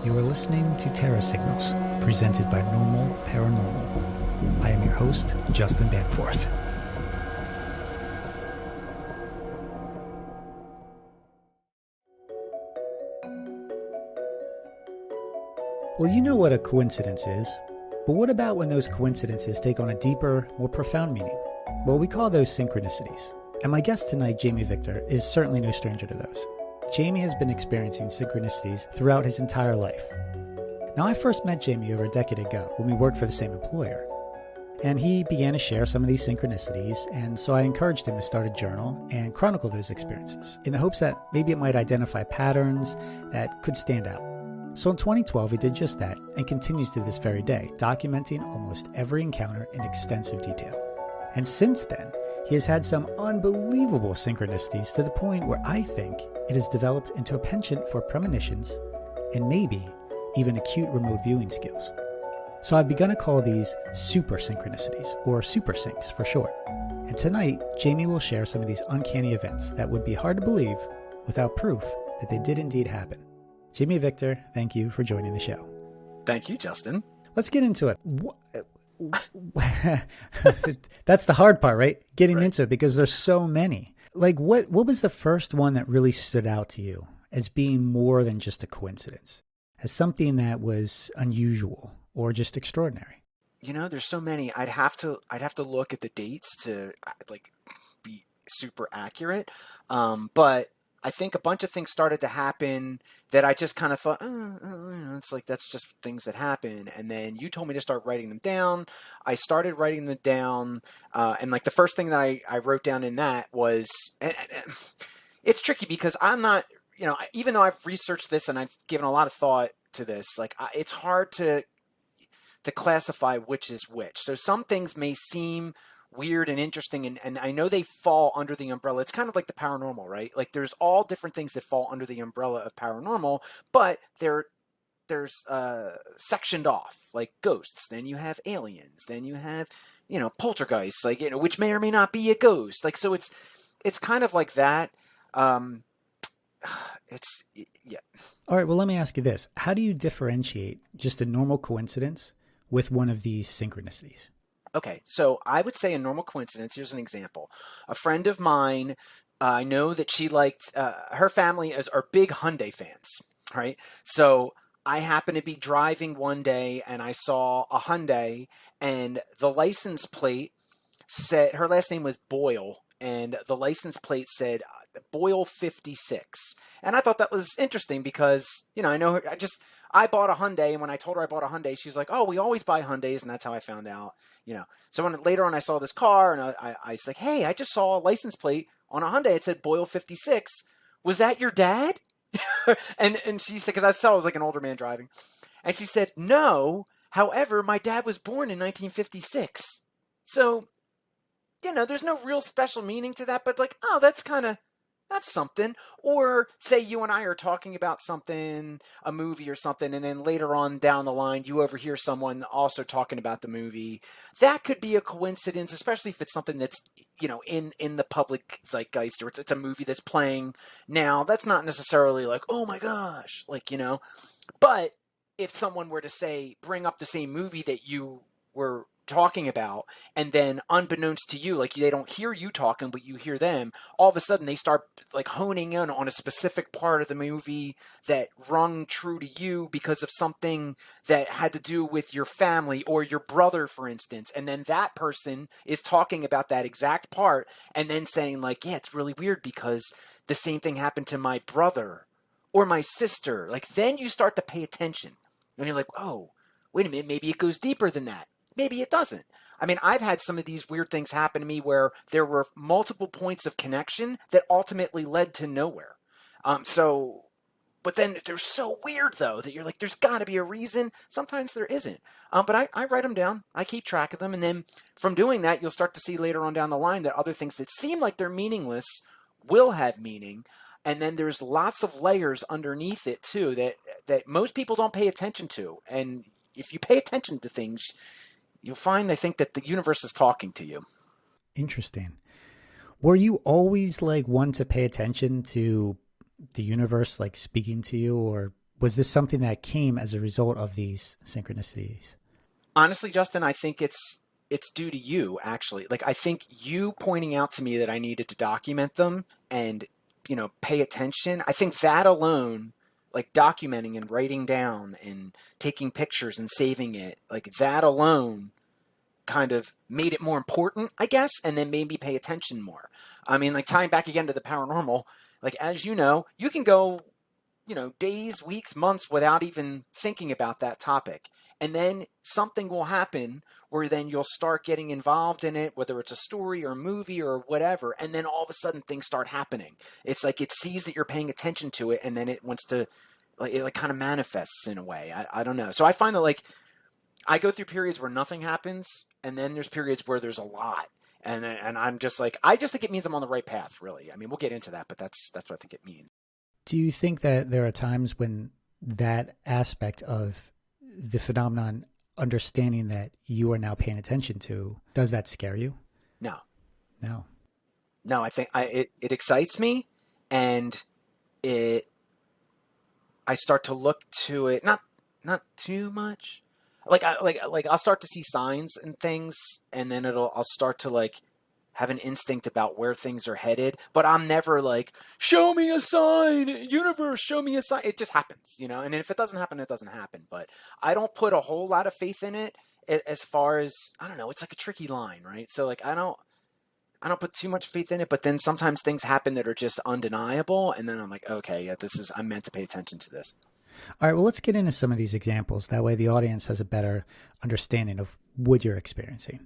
You are listening to Terra Signals, presented by Normal Paranormal. I am your host, Justin Bamforth. Well, you know what a coincidence is, but what about when those coincidences take on a deeper, more profound meaning? Well, we call those synchronicities. And my guest tonight, Jamie Victor, is certainly no stranger to those. Jamie has been experiencing synchronicities throughout his entire life. Now, I first met Jamie over a decade ago when we worked for the same employer. And he began to share some of these synchronicities, and so I encouraged him to start a journal and chronicle those experiences, in the hopes that maybe it might identify patterns that could stand out. So in 2012, he did just that, and continues to this very day, documenting almost every encounter in extensive detail. And since then, he has had some unbelievable synchronicities to the point where I think it has developed into a penchant for premonitions and maybe even acute remote viewing skills. So I've begun to call these super synchronicities, or super syncs for short. And tonight, Jamie will share some of these uncanny events that would be hard to believe without proof that they did indeed happen. Jamie Victor, thank you for joining the show. Thank you, Justin. Let's get into it. That's the hard part, right? Getting into it, because there's so many. Like, what was the first one that really stood out to you as being more than just a coincidence, as something that was unusual or just extraordinary? You know, there's so many. I'd have to look at the dates to be super accurate. But I think a bunch of things started to happen that I just kind of thought, it's like, that's just things that happen. And then you told me to start writing them down. I started writing them down. And like the first thing that I wrote down in that was, and it's tricky because I'm not, even though I've researched this and I've given a lot of thought to this, like it's hard to classify which is which. So some things may seem weird and interesting, and I know they fall under the umbrella. It's kind of like the paranormal, right? Like there's all different things that fall under the umbrella of paranormal, but there's sectioned off, like ghosts. Then you have aliens. Then you have poltergeists, like which may or may not be a ghost. Like so, it's kind of like that. Yeah. All right. Well, let me ask you this: how do you differentiate just a normal coincidence with one of these synchronicities? Okay, so I would say a normal coincidence. Here's an example. A friend of mine, I know that she liked, her family are big Hyundai fans, right? So I happened to be driving one day and I saw a Hyundai, and the license plate said, her last name was Boyle, and the license plate said Boyle 56. And I thought that was interesting because, I know her, I bought a Hyundai, and when I told her I bought a Hyundai, she's like, oh, we always buy Hyundais, and that's how I found out, So when later on I saw this car, and I was like, hey, I just saw a license plate on a Hyundai. It said Boyle 56. Was that your dad? and she said, because I saw it was like an older man driving. And she said, no, however, my dad was born in 1956. So, there's no real special meaning to that, but like, oh, that's something. Or say you and I are talking about something, a movie or something, and then later on down the line, you overhear someone also talking about the movie. That could be a coincidence, especially if it's something that's, in the public zeitgeist, or it's a movie that's playing now. That's not necessarily like, oh my gosh, but if someone were to say, bring up the same movie that you were talking about, and then unbeknownst to you, like they don't hear you talking, but you hear them, all of a sudden they start like honing in on a specific part of the movie that rung true to you because of something that had to do with your family or your brother, for instance. And then that person is talking about that exact part and then saying like, yeah, it's really weird because the same thing happened to my brother or my sister. Like then you start to pay attention and you're like, oh, wait a minute, maybe it goes deeper than that. Maybe it doesn't. I mean, I've had some of these weird things happen to me where there were multiple points of connection that ultimately led to nowhere. But then they're so weird, though, that you're like, there's got to be a reason. Sometimes there isn't. But I write them down. I keep track of them. And then from doing that, you'll start to see later on down the line that other things that seem like they're meaningless will have meaning. And then there's lots of layers underneath it, too, that most people don't pay attention to. And if you pay attention to things, you'll find, I think, that the universe is talking to you. Interesting. Were you always like one to pay attention to the universe, like speaking to you, or Was this something that came as a result of these synchronicities? Honestly, Justin, I think it's due to you actually. Like I think you pointing out to me that I needed to document them and pay attention. I think that alone, like documenting and writing down and taking pictures and saving it, like that alone kind of made it more important, I guess, and then made me pay attention more. I mean, like tying back again to the paranormal, like as you can go days, weeks, months without even thinking about that topic. And then something will happen where then you'll start getting involved in it, whether it's a story or a movie or whatever. And then all of a sudden things start happening. It's like it sees that you're paying attention to it and then it wants to, like, it like kind of manifests in a way. I don't know. So I find that like I go through periods where nothing happens and then there's periods where there's a lot. And I'm just like, I just think it means I'm on the right path, really. I mean, we'll get into that, but that's what I think it means. Do you think that there are times when that aspect of the phenomenon, understanding that you are now paying attention to, does that scare you? No. No. No, I think it excites me, and it I start to look to it not too much. Like I'll start to see signs and things, and then I'll start to like have an instinct about where things are headed. But I'm never like, show me a sign, universe, show me a sign. It just happens, And if it doesn't happen, it doesn't happen. But I don't put a whole lot of faith in it. As far as I don't know, it's like a tricky line, right? So like I don't put too much faith in it, but then sometimes things happen that are just undeniable, and then I'm like, okay, yeah, I'm meant to pay attention to this. All right, well, let's get into some of these examples. That way the audience has a better understanding of what you're experiencing.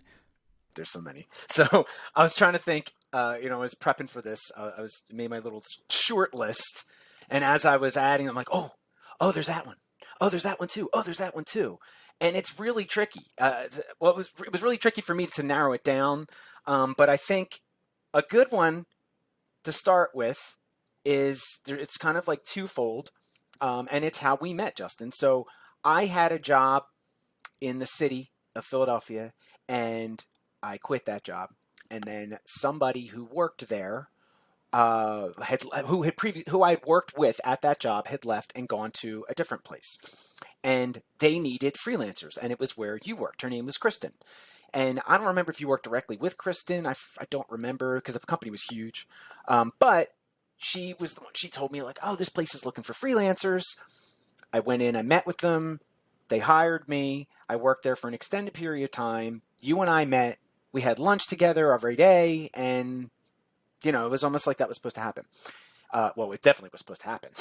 There's so many. So I was trying to think, I was prepping for this. I was made my little short list, and as I was adding, I'm like, oh, there's that one. Oh, there's that one too. Oh, there's that one too. And it's really tricky. It was really tricky for me to narrow it down. But I think a good one to start with it's kind of like twofold, and it's how we met, Justin. So I had a job in the city of Philadelphia, and I quit that job. And then somebody who worked there, who I had worked with at that job, had left and gone to a different place, and they needed freelancers, and it was where you worked. Her name was Kristen. And I don't remember if you worked directly with Kristen. I don't remember because the company was huge. But she was the one, she told me like, oh, this place is looking for freelancers. I went in, I met with them. They hired me. I worked there for an extended period of time. You and I met. We had lunch together every day. And, it was almost like that was supposed to happen. Well, it definitely was supposed to happen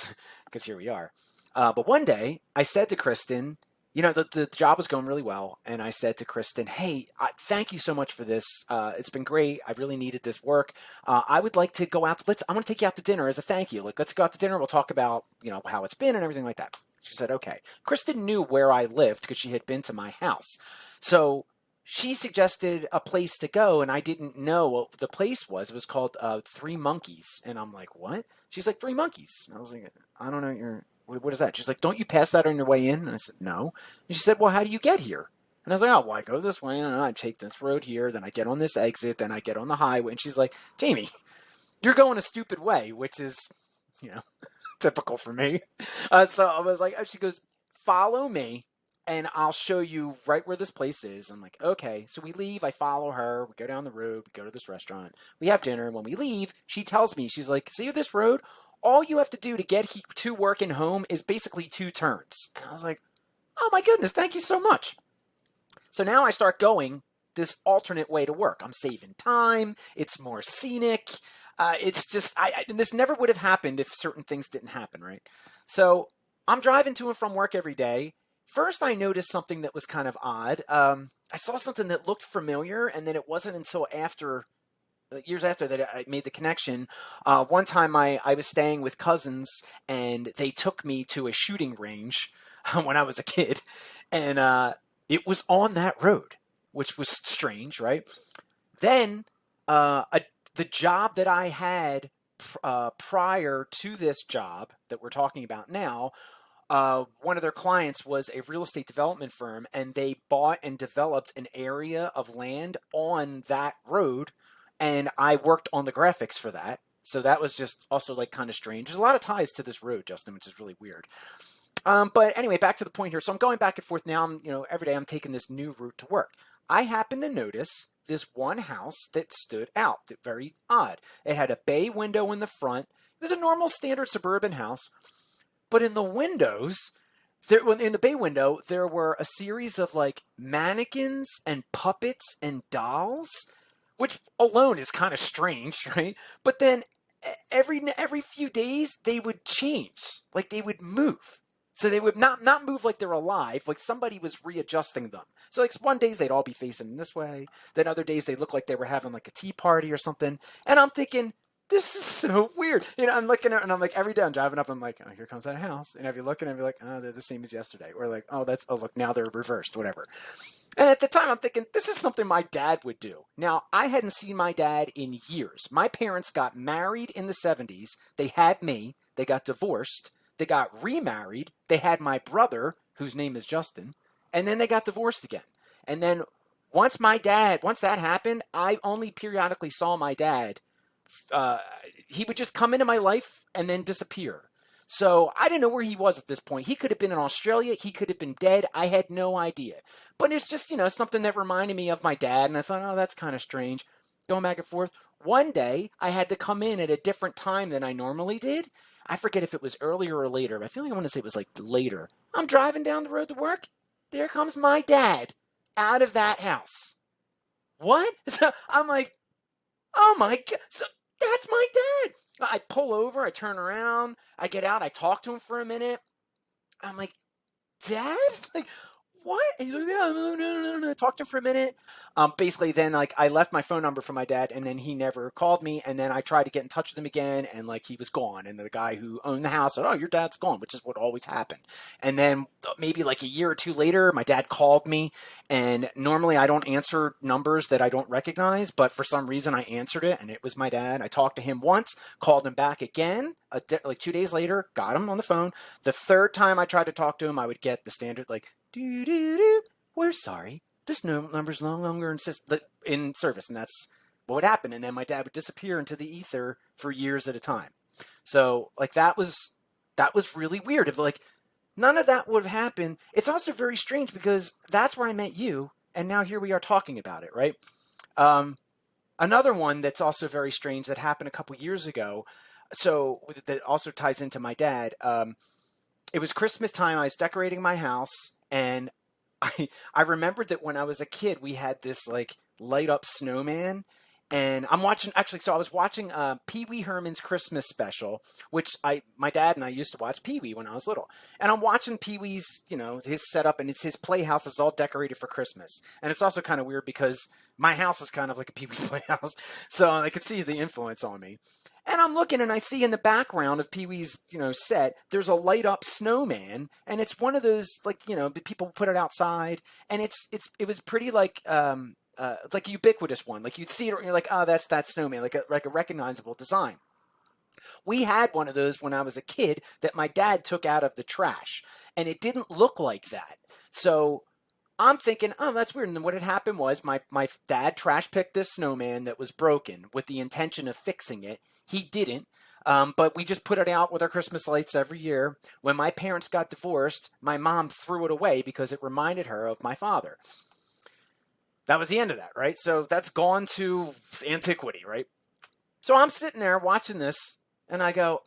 because here we are. But one day I said to Kristen, the job was going really well. And I said to Kristen, hey, thank you so much for this. It's been great. I really needed this work. I would like to go out. I want to take you out to dinner as a thank you. Like, let's go out to dinner. We'll talk about, how it's been and everything like that. She said, okay. Kristen knew where I lived because she had been to my house. So she suggested a place to go, and I didn't know what the place was. It was called Three Monkeys. And I'm like, what? She's like, Three Monkeys. And I was like, I don't know what is that? She's like, don't you pass that on your way in? And I said, no. And she said, well, how do you get here? And I was like, oh, well, I go this way, and I take this road here, then I get on this exit, then I get on the highway. And she's like, Jamie, you're going a stupid way, which is, typical for me. So I was like, she goes, follow me, and I'll show you right where this place is. I'm like, okay. So we leave. I follow her. We go down the road. We go to this restaurant. We have dinner. When we leave, she tells me, she's like, see this road? All you have to do to get to work and home is basically 2 turns. And I was like, oh my goodness, thank you so much. So now I start going this alternate way to work. I'm saving time. It's more scenic. It's just, and this never would have happened if certain things didn't happen, right? So I'm driving to and from work every day. First, I noticed something that was kind of odd. I saw something that looked familiar, and then it wasn't until years after that I made the connection. One time I was staying with cousins, and they took me to a shooting range when I was a kid, and it was on that road, which was strange, right? Then the job that I had prior to this job that we're talking about now, one of their clients was a real estate development firm, and they bought and developed an area of land on that road, and I worked on the graphics for that. So that was just also like kind of strange. There's a lot of ties to this road, Justin, which is really weird. But anyway, back to the point here. So I'm going back and forth now. Every day I'm taking this new route to work. I happen to notice this one house that stood out, that very odd. It had a bay window in the front. It was a normal standard suburban house, but in the windows, in the bay window, there were a series of like mannequins and puppets and dolls, which alone is kind of strange, right? But then every few days they would change, like they would move. So they would not move like they're alive, like somebody was readjusting them. So like one days they'd all be facing this way, then other days they looked like they were having like a tea party or something. And I'm thinking, this is so weird. I'm looking at it and I'm like, every day I'm driving up, I'm like, oh, here comes that house. And I'd be looking and I'd be like, oh, they're the same as yesterday. Or like, oh, look, now they're reversed, whatever. And at the time I'm thinking, this is something my dad would do. Now, I hadn't seen my dad in years. My parents got married in the 70s. They had me. They got divorced. They got remarried. They had my brother, whose name is Justin. And then they got divorced again. And then once that happened, I only periodically saw my dad. He would just come into my life and then disappear. So I didn't know where he was at this point. He could have been in Australia. He could have been dead. I had no idea. But it's just, something that reminded me of my dad. And I thought, oh, that's kind of strange. Going back and forth. One day, I had to come in at a different time than I normally did. I forget if it was earlier or later. But I feel like I want to say it was like later. I'm driving down the road to work. There comes my dad out of that house. What? So I'm like, oh my God. So that's my dad. I pull over, I turn around, I get out, I talk to him for a minute. I'm like, Dad? Like, what? And he's like, yeah, no. I talked to him for a minute. Basically, then like I left my phone number for my dad, and then he never called me. And then I tried to get in touch with him again, and like he was gone. And the guy who owned the house said, "Oh, your dad's gone," which is what always happened. And then maybe like a year or two later, my dad called me, and normally I don't answer numbers that I don't recognize, but for some reason I answered it, and it was my dad. I talked to him once, called him back again, like 2 days later, got him on the phone. The third time I tried to talk to him, I would get the standard like, "Do do do. We're sorry. This number's no longer in service," and that's what would happen. And then my dad would disappear into the ether for years at a time. So like that was really weird. If like none of that would have happened. It's also very strange because that's where I met you, and now here we are talking about it, right? Another one that's also very strange that happened a couple years ago. So that also ties into my dad. It was Christmas time. I was decorating my house, and I remembered that when I was a kid, we had this like light up snowman. And I was watching Pee Wee Herman's Christmas special, which my dad and I used to watch Pee Wee when I was little. And I'm watching Pee Wee's, his setup, and it's his playhouse is all decorated for Christmas. And it's also kind of weird because my house is kind of like a Pee Wee's playhouse, so I could see the influence on me. And I'm looking and I see in the background of Pee Wee's, set, there's a light up snowman, and it's one of those like, people put it outside, and it was pretty like a ubiquitous one. Like you'd see it and you're like, oh, that's that snowman, like a recognizable design. We had one of those when I was a kid that my dad took out of the trash, and it didn't look like that. So I'm thinking, oh, that's weird. And then what had happened was my dad trash picked this snowman that was broken with the intention of fixing it. He didn't. But we just put it out with our Christmas lights every year. When my parents got divorced, my mom threw it away because it reminded her of my father. That was the end of that, right? So that's gone to antiquity, right? So I'm sitting there watching this, and I go,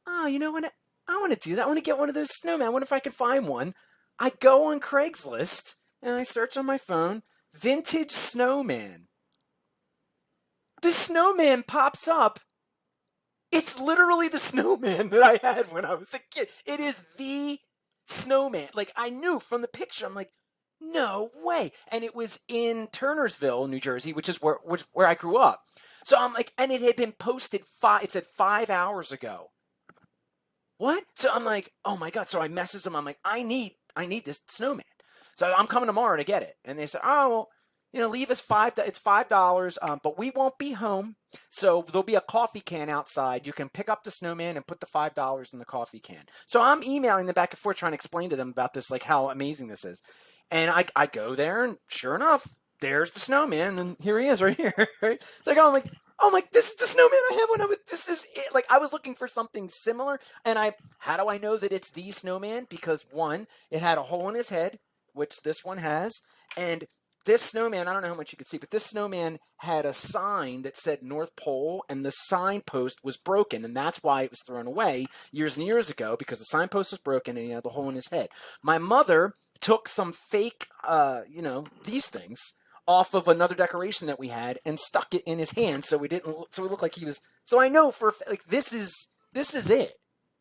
oh, you know what? I want to do that. I want to get one of those snowmen. I wonder if I can find one. I go on Craigslist, and I search on my phone, vintage snowman. The snowman pops up. It's literally the snowman that I had when I was a kid. It is the snowman. Like, I knew from the picture, I'm like, no way. And it was in Turnersville, New Jersey, which is where I grew up. So I'm like, and it had been posted it said 5 hours ago. What? So I'm like, oh my God. So I message them. I'm like, I need this snowman. So I'm coming tomorrow to get it. And they said, oh, well, leave us it's $5, but we won't be home. So there'll be a coffee can outside. You can pick up the snowman and put the $5 in the coffee can. So I'm emailing them back and forth trying to explain to them about this, like how amazing this is. And I go there, and sure enough, there's the snowman, and here he is right here. Right? It's like, oh, I'm like, oh my, this is the snowman I had when I was, this is it. Like, I was looking for something similar. And how do I know that it's the snowman? Because one, it had a hole in his head, which this one has. And this snowman, I don't know how much you could see, but this snowman had a sign that said North Pole, and the signpost was broken. And that's why it was thrown away years and years ago, because the signpost was broken and he had the hole in his head. My mother took some fake, these things off of another decoration that we had and stuck it in his hand so it looked like he was. So I know for like this is it.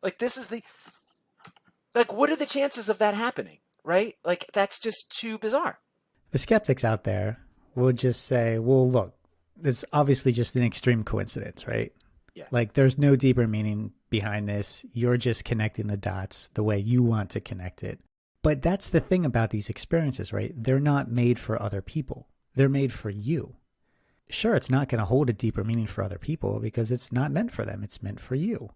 Like this is the like what are the chances of that happening, right? Like that's just too bizarre. The skeptics out there will just say, well, look, it's obviously just an extreme coincidence, right? Yeah. Like there's no deeper meaning behind this. You're just connecting the dots the way you want to connect it. But that's the thing about these experiences, right? They're not made for other people. They're made for you. Sure, it's not going to hold a deeper meaning for other people because it's not meant for them. It's meant for you.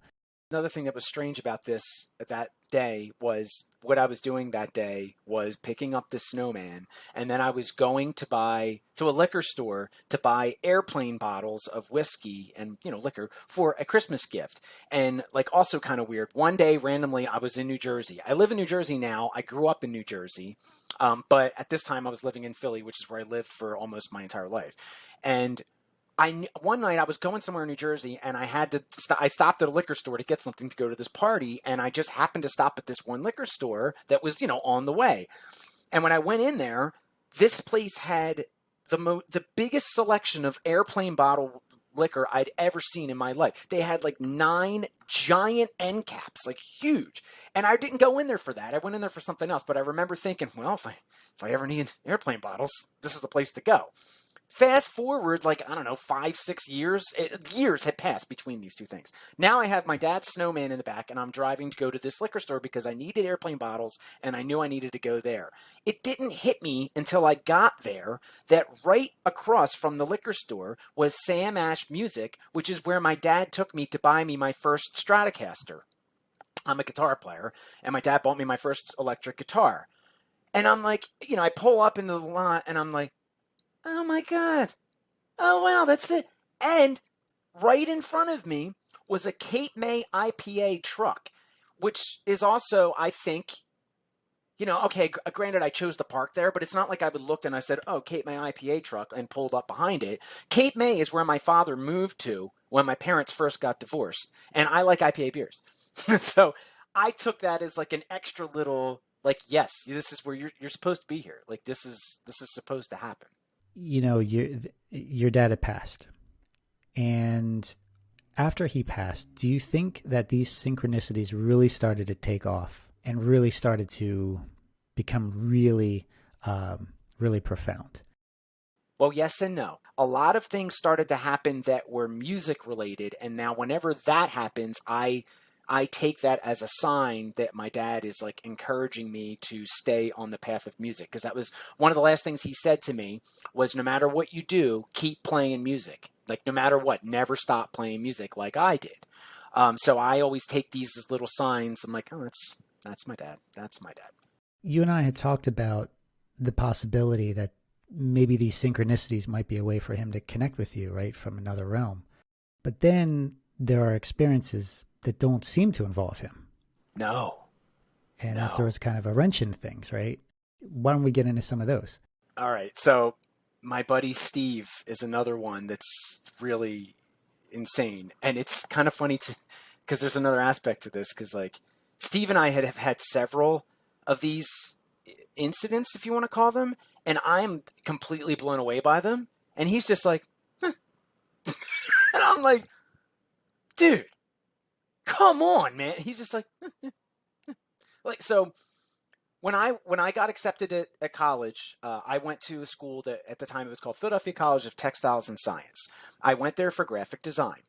Another thing that was strange about that day was what I was doing that day was picking up the snowman, and then I was going to a liquor store to buy airplane bottles of whiskey and liquor for a Christmas gift. And like also kind of weird, one day randomly I was in New Jersey. I live in New Jersey now. I grew up in New Jersey, but at this time I was living in Philly, which is where I lived for almost my entire life. And one night I was going somewhere in New Jersey, and I had to I stopped at a liquor store to get something to go to this party, and I just happened to stop at this one liquor store that was on the way. And when I went in there, this place had the biggest selection of airplane bottle liquor I'd ever seen in my life. They had like 9 giant end caps, like huge. And I didn't go in there for that. I went in there for something else. But I remember thinking, well, if I ever need airplane bottles, this is the place to go. Fast forward, like, I don't know, 5, 6 years. Years had passed between these two things. Now I have my dad's snowman in the back, and I'm driving to go to this liquor store because I needed airplane bottles, and I knew I needed to go there. It didn't hit me until I got there that right across from the liquor store was Sam Ash Music, which is where my dad took me to buy me my first Stratocaster. I'm a guitar player, and my dad bought me my first electric guitar. And I'm like, I pull up into the lot, and I'm like, oh my God. Oh wow, that's it. And right in front of me was a Cape May IPA truck, which is also, I think, okay, granted I chose to park there, but it's not like I would look and I said, oh, Cape May IPA truck and pulled up behind it. Cape May is where my father moved to when my parents first got divorced. And I like IPA beers. So I took that as like an extra little, like, yes, this is where you're supposed to be here. Like this is supposed to happen. Your dad had passed. And after he passed, do you think that these synchronicities really started to take off and really started to become really, really profound? Well, yes and no. A lot of things started to happen that were music related. And now whenever that happens, I take that as a sign that my dad is like encouraging me to stay on the path of music. Because that was one of the last things he said to me was, no matter what you do, keep playing music. Like no matter what, never stop playing music like I did. So I always take these as little signs. I'm like, oh, that's my dad. That's my dad. You and I had talked about the possibility that maybe these synchronicities might be a way for him to connect with you, right, from another realm. But then there are experiences that don't seem to involve him. No. And that throws kind of a wrench in things, right? Why don't we get into some of those? All right. So my buddy Steve is another one that's really insane. And it's kind of funny because there's another aspect to this, because like Steve and I have had several of these incidents, if you want to call them, and I'm completely blown away by them. And he's just like, huh. And I'm like, dude, come on, man. He's just like, like, so when I got accepted at college, I went to a school that at the time it was called Philadelphia College of Textiles and Science. I went there for graphic design.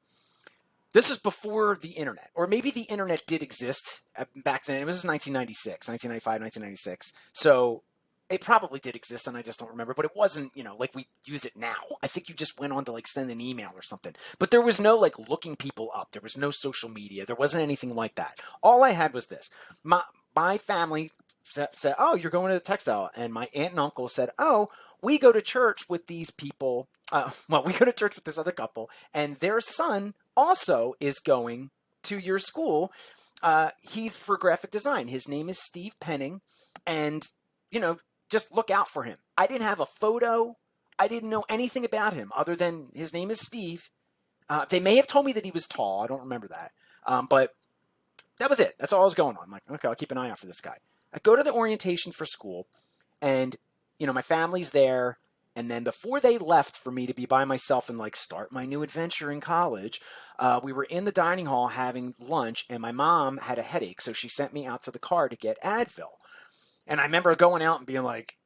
This is before the internet, or maybe the internet did exist back then. It was 1996, 1995, 1996. So it probably did exist, and I just don't remember. But it wasn't, like we use it now. I think you just went on to like send an email or something. But there was no like looking people up. There was no social media. There wasn't anything like that. All I had was this. My family said, oh, you're going to the textile. And my aunt and uncle said, oh, we go to church with these people well, we go to church with this other couple, and their son also is going to your school. He's for graphic design. His name is Steve Penning, and just look out for him. I didn't have a photo. I didn't know anything about him other than his name is Steve. They may have told me that he was tall. I don't remember that, but that was it. That's all I was going on. I'm like, okay, I'll keep an eye out for this guy. I go to the orientation for school, and my family's there. And then before they left for me to be by myself and start my new adventure in college, we were in the dining hall having lunch, and my mom had a headache, so she sent me out to the car to get Advil. And I remember going out and being like,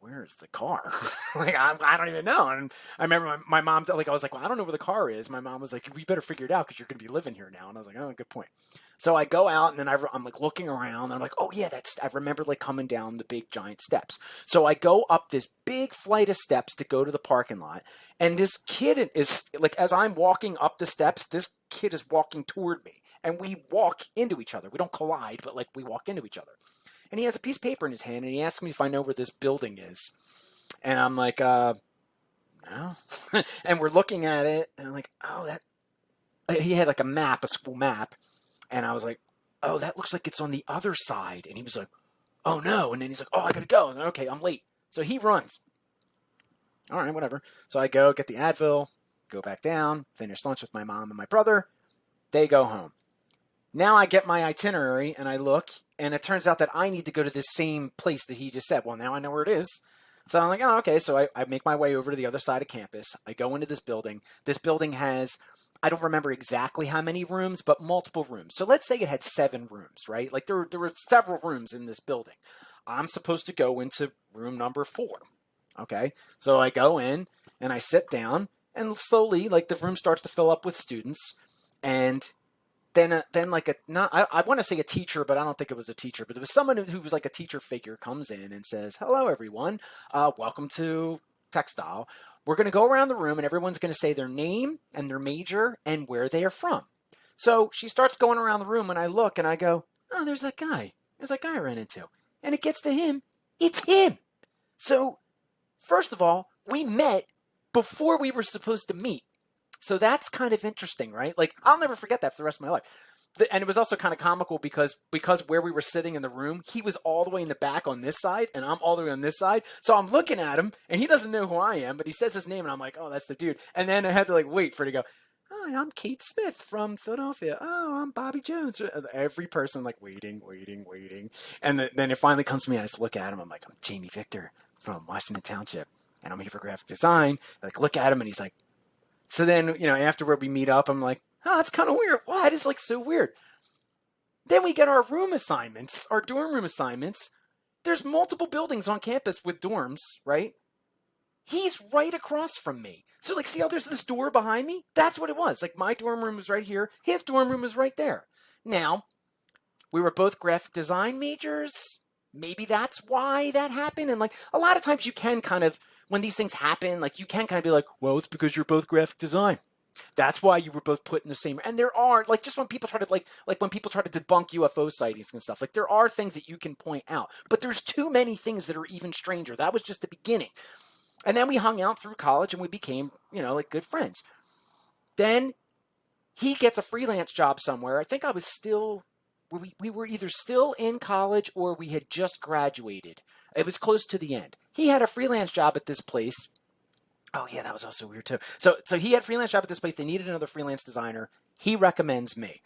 where's the car? I don't even know. And I remember my mom, I was like, well, I don't know where the car is. My mom was like, we better figure it out because you're going to be living here now. And I was like, oh, good point. So I go out, and then I'm looking around, and I'm like, oh yeah, I remember coming down the big giant steps. So I go up this big flight of steps to go to the parking lot, and this kid is as I'm walking up the steps, this kid is walking toward me, and we walk into each other. We don't collide, but we walk into each other. And he has a piece of paper in his hand, and he asks me if I know where this building is. And I'm like, no. And we're looking at it, and I'm like, oh, that. He had a map, a school map. And I was like, oh, that looks like it's on the other side. And he was like, oh, no. And then he's like, oh, I got to go. And I'm like, okay, I'm late. So he runs. All right, whatever. So I go get the Advil, go back down, finish lunch with my mom and my brother. They go home. Now I get my itinerary, and I look, and it turns out that I need to go to this same place that he just said. Well, now I know where it is. So I'm like, oh, okay. So I make my way over to the other side of campus. I go into this building. This building has, I don't remember exactly how many rooms, but multiple rooms. So let's say it had 7 rooms, right? There were several rooms in this building. I'm supposed to go into room number 4. Okay. So I go in, and I sit down, and slowly, the room starts to fill up with students. And then I want to say a teacher, but I don't think it was a teacher, but it was someone who was a teacher figure comes in and says, hello, everyone. Welcome to Textile. We're going to go around the room, and everyone's going to say their name and their major and where they are from. So she starts going around the room, and I look, and I go, oh, there's that guy. There's that guy I ran into. And it gets to him. It's him. So first of all, we met before we were supposed to meet. So that's kind of interesting, right? I'll never forget that for the rest of my life. And it was also kind of comical because where we were sitting in the room, he was all the way in the back on this side, and I'm all the way on this side. So I'm looking at him, and he doesn't know who I am, but he says his name, and I'm like, oh, that's the dude. And then I had to wait for it to go, hi, I'm Kate Smith from Philadelphia. Oh, I'm Bobby Jones. Every person waiting. And then it finally comes to me, and I just look at him. I'm like, I'm Jamie Victor from Washington Township, and I'm here for graphic design. Look at him, and he's like, so then, afterward we meet up, I'm like, oh, that's kind of weird. Why? It is so weird. Then we get our room assignments, our dorm room assignments. There's multiple buildings on campus with dorms, right? He's right across from me. So see how there's this door behind me? That's what it was. My dorm room was right here. His dorm room was right there. Now, we were both graphic design majors. Maybe that's why that happened. And a lot of times you can kind of, when these things happen, you can kind of be like, well, it's because you're both graphic design. That's why you were both put in the same. And there are just when people try to when people try to debunk UFO sightings and stuff, there are things that you can point out. But there's too many things that are even stranger. That was just the beginning. And then we hung out through college, and we became, good friends. Then he gets a freelance job somewhere. I think I was still, we were either still in college or we had just graduated. It was close to the end. He had a freelance job at this place. Oh yeah, that was also weird too. So he had a freelance job at this place. They needed another freelance designer. He recommends me.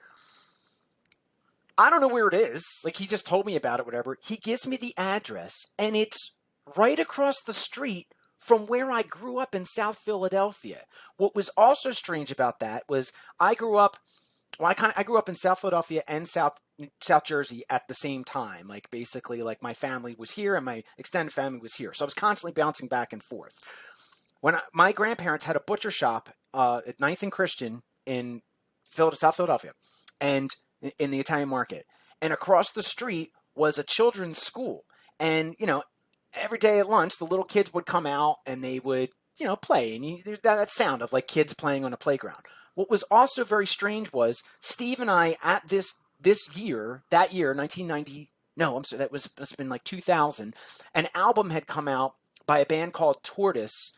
I don't know where it is. He just told me about it, whatever. He gives me the address, and it's right across the street from where I grew up in South Philadelphia. What was also strange about that was I grew up in South Philadelphia and South Jersey at the same time. Basically, my family was here and my extended family was here. So I was constantly bouncing back and forth. When my grandparents had a butcher shop at 9th and Christian in South Philadelphia, and in the Italian market, and across the street was a children's school. And every day at lunch, the little kids would come out and they would play, and there's that sound of kids playing on a playground. What was also very strange was Steve and I at that year, 1990. No, I'm sorry, must have been 2000. An album had come out by a band called Tortoise.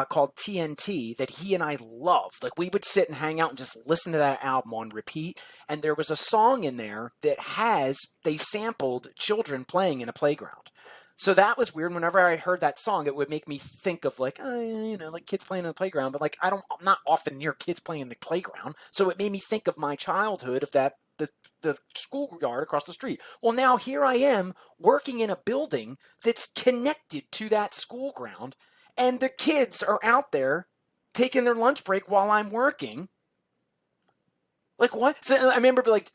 called TNT that he and I loved. Like, we would sit and hang out and just listen to that album on repeat. And there was a song in there that they sampled children playing in a playground. So that was weird. Whenever I heard that song, it would make me think of like, like kids playing in the playground. But like, I'm not often near kids playing in the playground. So it made me think of my childhood, of the schoolyard across the street. Well, now here I am working in a building that's connected to that school ground, and the kids are out there taking their lunch break while I'm working. Like, what? So I remember like,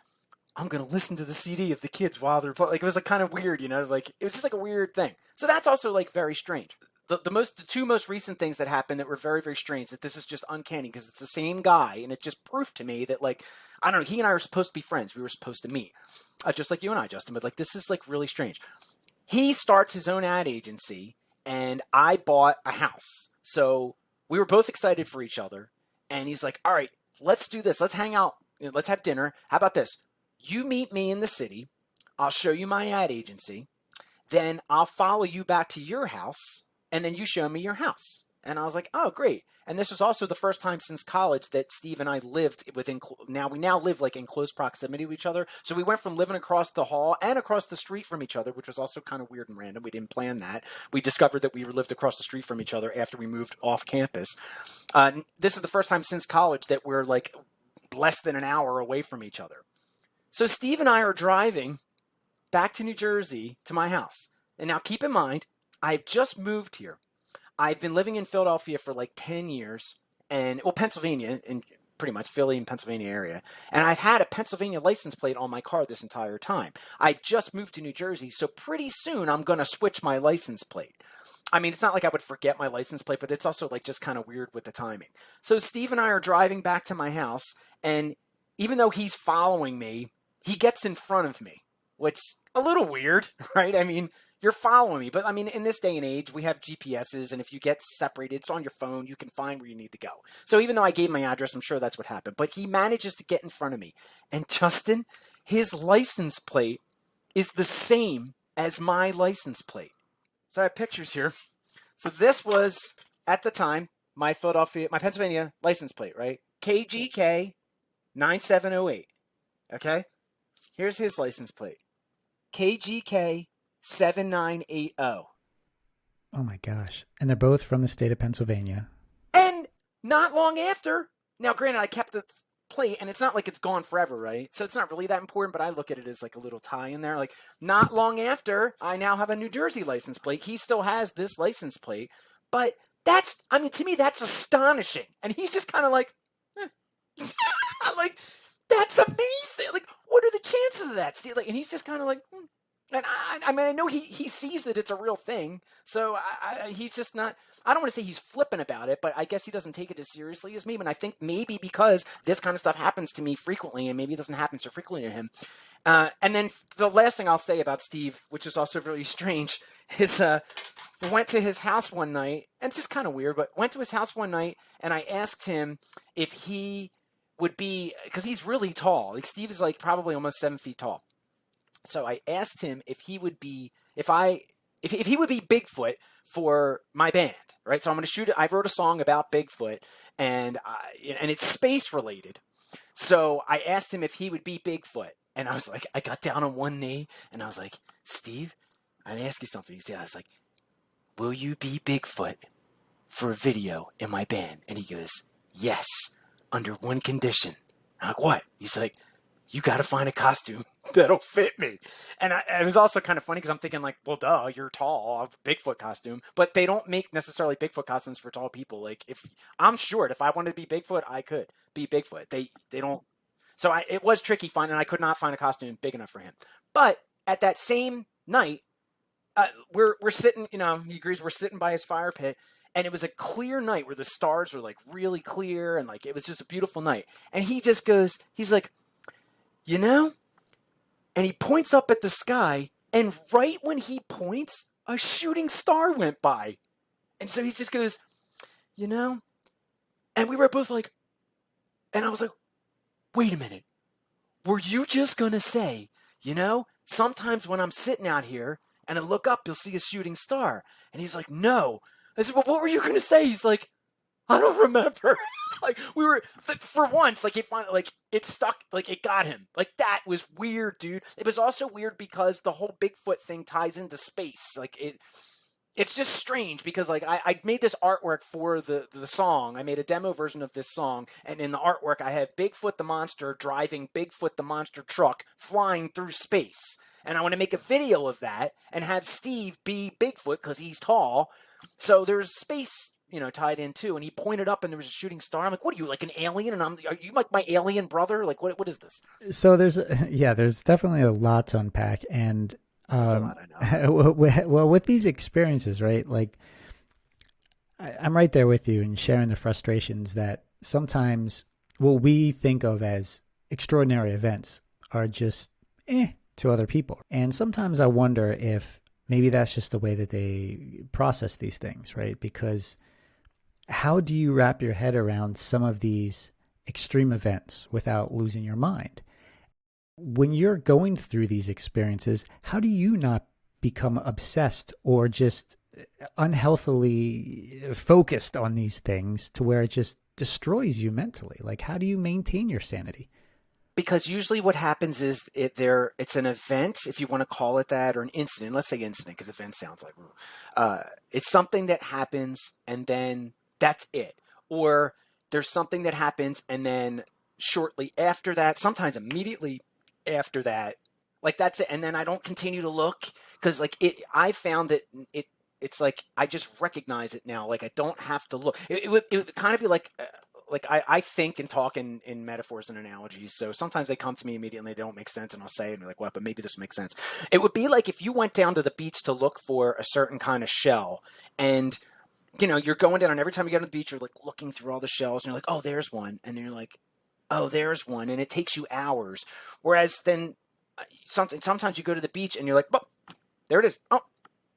I'm going to listen to the CD of the kids while they're playing. Like, it was like kind of weird, like it was just like a weird thing. So that's also like very strange. The two most recent things that happened that were very, very strange, that this is just uncanny because it's the same guy, and it just proved to me that, like, I don't know, he and I were supposed to be friends. We were supposed to meet, just like you and I, Justin, but like, this is like really strange. He starts his own ad agency, and I bought a house. So we were both excited for each other, and he's like, all right, let's do this. Let's hang out. Let's have dinner. How about this? You meet me in the city. I'll show you my ad agency. Then I'll follow you back to your house, and then you show me your house. And I was like, oh, great. And this was also the first time since college that Steve and I lived we now live like in close proximity to each other. So we went from living across the hall and across the street from each other, which was also kind of weird and random. We didn't plan that. We discovered that we lived across the street from each other after we moved off campus. This is the first time since college that we're like less than an hour away from each other. So Steve and I are driving back to New Jersey to my house. And now keep in mind, I've just moved here. I've been living in Philadelphia for like 10 years, Pennsylvania, and pretty much Philly and Pennsylvania area. And I've had a Pennsylvania license plate on my car this entire time. I just moved to New Jersey, so pretty soon I'm going to switch my license plate. I mean, it's not like I would forget my license plate, but it's also like just kind of weird with the timing. So Steve and I are driving back to my house, and even though he's following me, he gets in front of me, which is a little weird, right? I mean, you're following me, but I mean, in this day and age, we have GPSs, and if you get separated, it's on your phone, you can find where you need to go. So even though I gave my address, I'm sure that's what happened, but he manages to get in front of me. And Justin, his license plate is the same as my license plate. So I have pictures here. So this was, at the time, my Pennsylvania license plate, right? KGK 9708. Okay? Here's his license plate. KGK 7980. Oh my gosh. And they're both from the state of Pennsylvania. And not long after, now granted, I kept the plate, and it's not like it's gone forever, right? So it's not really that important, but I look at it as like a little tie in there. Like, not long after, I now have a New Jersey license plate. He still has this license plate, but to me, that's astonishing. And he's just kind of like, I'm like, that's amazing. Like, what are the chances of that, Steve? Like, and he's just kind of like, And I know he sees that it's a real thing, so he's just not, I don't want to say he's flippant about it, but I guess he doesn't take it as seriously as me, and I think maybe because this kind of stuff happens to me frequently, and maybe it doesn't happen so frequently to him. And then the last thing I'll say about Steve, which is also really strange, is we went to his house one night, and it's just kind of weird, but went to his house one night, and I asked him if he would be, because he's really tall, like Steve is like probably almost 7 feet tall. So I asked him if he would be, if he would be Bigfoot for my band, right? So I'm going to shoot it. I wrote a song about Bigfoot, and it's space related. So I asked him if he would be Bigfoot, and I was like, I got down on one knee, and I was like, Steve, I ask you something. He said, I was like, will you be Bigfoot for a video in my band? And he goes, yes, under one condition. I'm like, what? He's like, you got to find a costume that'll fit me. And it was also kind of funny because I'm thinking like, well, duh, you're tall. I have a Bigfoot costume. But they don't make necessarily Bigfoot costumes for tall people. Like, if I'm short, if I wanted to be Bigfoot, I could be Bigfoot. They don't. So it was tricky finding. I could not find a costume big enough for him. But at that same night, we're sitting, he agrees, we're sitting by his fire pit. And it was a clear night where the stars were like really clear. And like, it was just a beautiful night. And he just goes, he's like, and he points up at the sky, and right when he points, a shooting star went by. And so he just goes, and we were both like, and I was like, wait a minute, were you just going to say, sometimes when I'm sitting out here and I look up, you'll see a shooting star? And he's like, no. I said, well, what were you going to say? He's like, I don't remember. Like we were for once, like it finally, like it stuck, like it got him. Like that was weird, dude. It was also weird because the whole Bigfoot thing ties into space. Like it's just strange because like I made this artwork for the song. I made a demo version of this song, and in the artwork I have Bigfoot the monster driving Bigfoot the monster truck flying through space. And I want to make a video of that and have Steve be Bigfoot because he's tall. So there's space, tied in too. And he pointed up and there was a shooting star. I'm like, what are you, like an alien? And are you like my alien brother? Like what is this? So there's definitely a lot to unpack, and That's a um, lot, I know. well, with these experiences, right? Like I'm right there with you and sharing the frustrations that sometimes what we think of as extraordinary events are just to other people. And sometimes I wonder if maybe that's just the way that they process these things, right? Because how do you wrap your head around some of these extreme events without losing your mind? When you're going through these experiences, how do you not become obsessed or just unhealthily focused on these things to where it just destroys you mentally? Like, how do you maintain your sanity? Because usually what happens is it's an event, if you want to call it that, or an incident. Let's say incident because event sounds like it's something that happens and then that's it. Or there's something that happens and then shortly after that, sometimes immediately after that, like that's it. And then I don't continue to look because like I found that it it's like I just recognize it now. Like I don't have to look. It would kind of be like I think and talk in metaphors and analogies. So sometimes they come to me immediately, they don't make sense, and I'll say it and they're like, what, but maybe this makes sense. It would be like if you went down to the beach to look for a certain kind of shell, and you're going down, and every time you get on the beach, you're like looking through all the shells, and you're like, oh, there's one, and then you're like, oh, there's one, and it takes you hours. Whereas then sometimes you go to the beach and you're like, oh, there it is. Oh,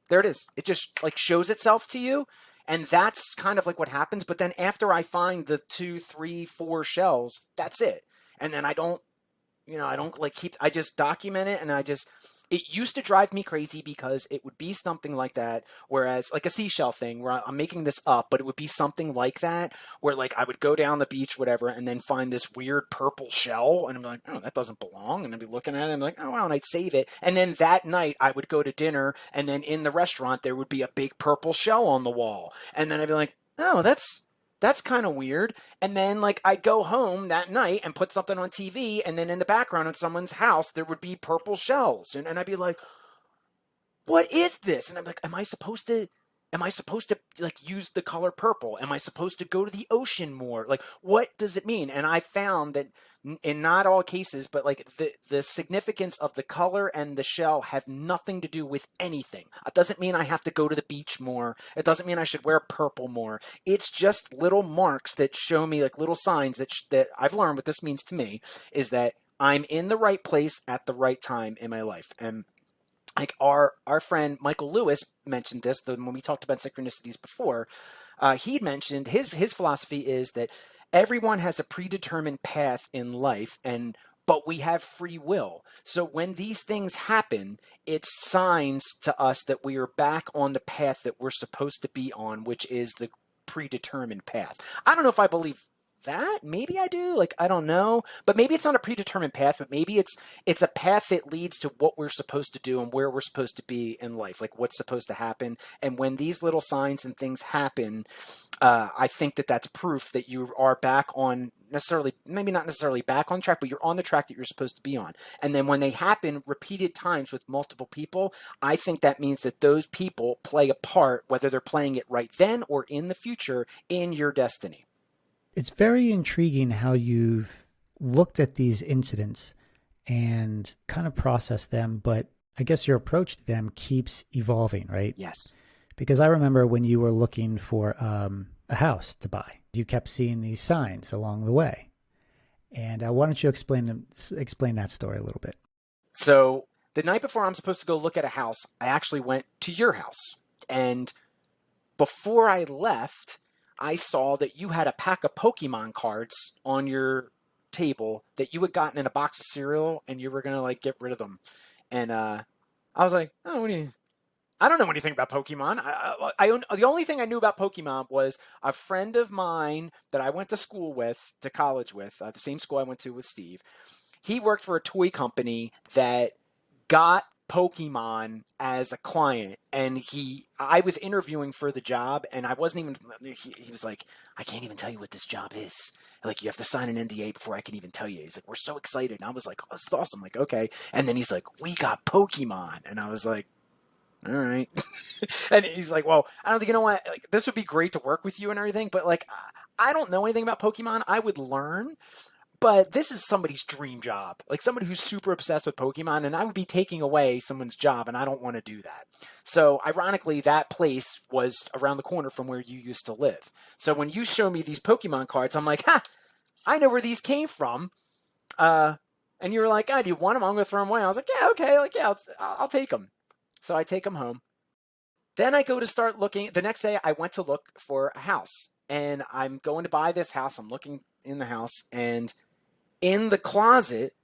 there it is. It just like shows itself to you. And that's kind of like what happens. But then after I find the two, three, four shells, that's it. And then I don't like I just document it, and it used to drive me crazy because it would be something like that. Whereas like a seashell thing where I'm making this up, but it would be something like that where like I would go down the beach, whatever, and then find this weird purple shell. And I'm like, oh, that doesn't belong. And I'd be looking at it and I'm like, oh, wow. And I'd save it. And then that night I would go to dinner, and then in the restaurant, there would be a big purple shell on the wall. And then I'd be like, oh, that's kind of weird. And then like I'd go home that night and put something on TV, and then in the background in someone's house there would be purple shells, and I'd be like, what is this? And I'm like, am I supposed to like use the color purple? Am I supposed to go to the ocean more? Like, what does it mean? And I found that in not all cases, but like the significance of the color and the shell have nothing to do with anything. It doesn't mean I have to go to the beach more. It doesn't mean I should wear purple more. It's just little marks that show me, like little signs that I've learned what this means to me is that I'm in the right place at the right time in my life. And like our friend Michael Lewis mentioned this when we talked about synchronicities before. He'd mentioned his philosophy is that everyone has a predetermined path in life, and but we have free will. So when these things happen, it's signs to us that we are back on the path that we're supposed to be on, which is the predetermined path. I don't know if I believe that. Maybe I do. Like I don't know, but maybe it's not a predetermined path, but maybe it's a path that leads to what we're supposed to do and where we're supposed to be in life, like what's supposed to happen. And when these little signs and things happen, I think that that's proof that you are back on, necessarily, maybe not necessarily back on track, but you're on the track that you're supposed to be on. And then when they happen repeated times with multiple people, I think that means that those people play a part, whether they're playing it right then or in the future, in your destiny. It's very intriguing how you've looked at these incidents and kind of processed them, but I guess your approach to them keeps evolving, right? Yes. Because I remember when you were looking for a house to buy, you kept seeing these signs along the way. And why don't you explain that story a little bit? So the night before I'm supposed to go look at a house, I actually went to your house. And before I left, I saw that you had a pack of Pokemon cards on your table that you had gotten in a box of cereal, and you were gonna like get rid of them. And I was like, oh, what do you? I don't know anything about Pokemon. The only thing I knew about Pokemon was a friend of mine that I went to school with, to college with, the same school I went to with Steve. He worked for a toy company that got Pokemon as a client, and I was interviewing for the job, and I wasn't even, he was like, I can't even tell you what this job is. Like, you have to sign an NDA before I can even tell you. He's like, we're so excited. And I was like, oh, this is awesome. Like, okay. And then he's like, we got Pokemon. And I was like, all right. And he's like, well, I don't think, you know what, like, this would be great to work with you and everything, but like, I don't know anything about Pokemon. I would learn, but this is somebody's dream job, like somebody who's super obsessed with Pokemon, and I would be taking away someone's job, and I don't want to do that. So ironically, that place was around the corner from where you used to live. So when you show me these Pokemon cards, I'm like, ha, I know where these came from. And you were like, do you want them? I'm going to throw them away. I was like, yeah, okay. Like, yeah, I'll take them. So I take them home. Then I go to start looking. The next day, I went to look for a house, and I'm going to buy this house. I'm looking in the house, and in the closet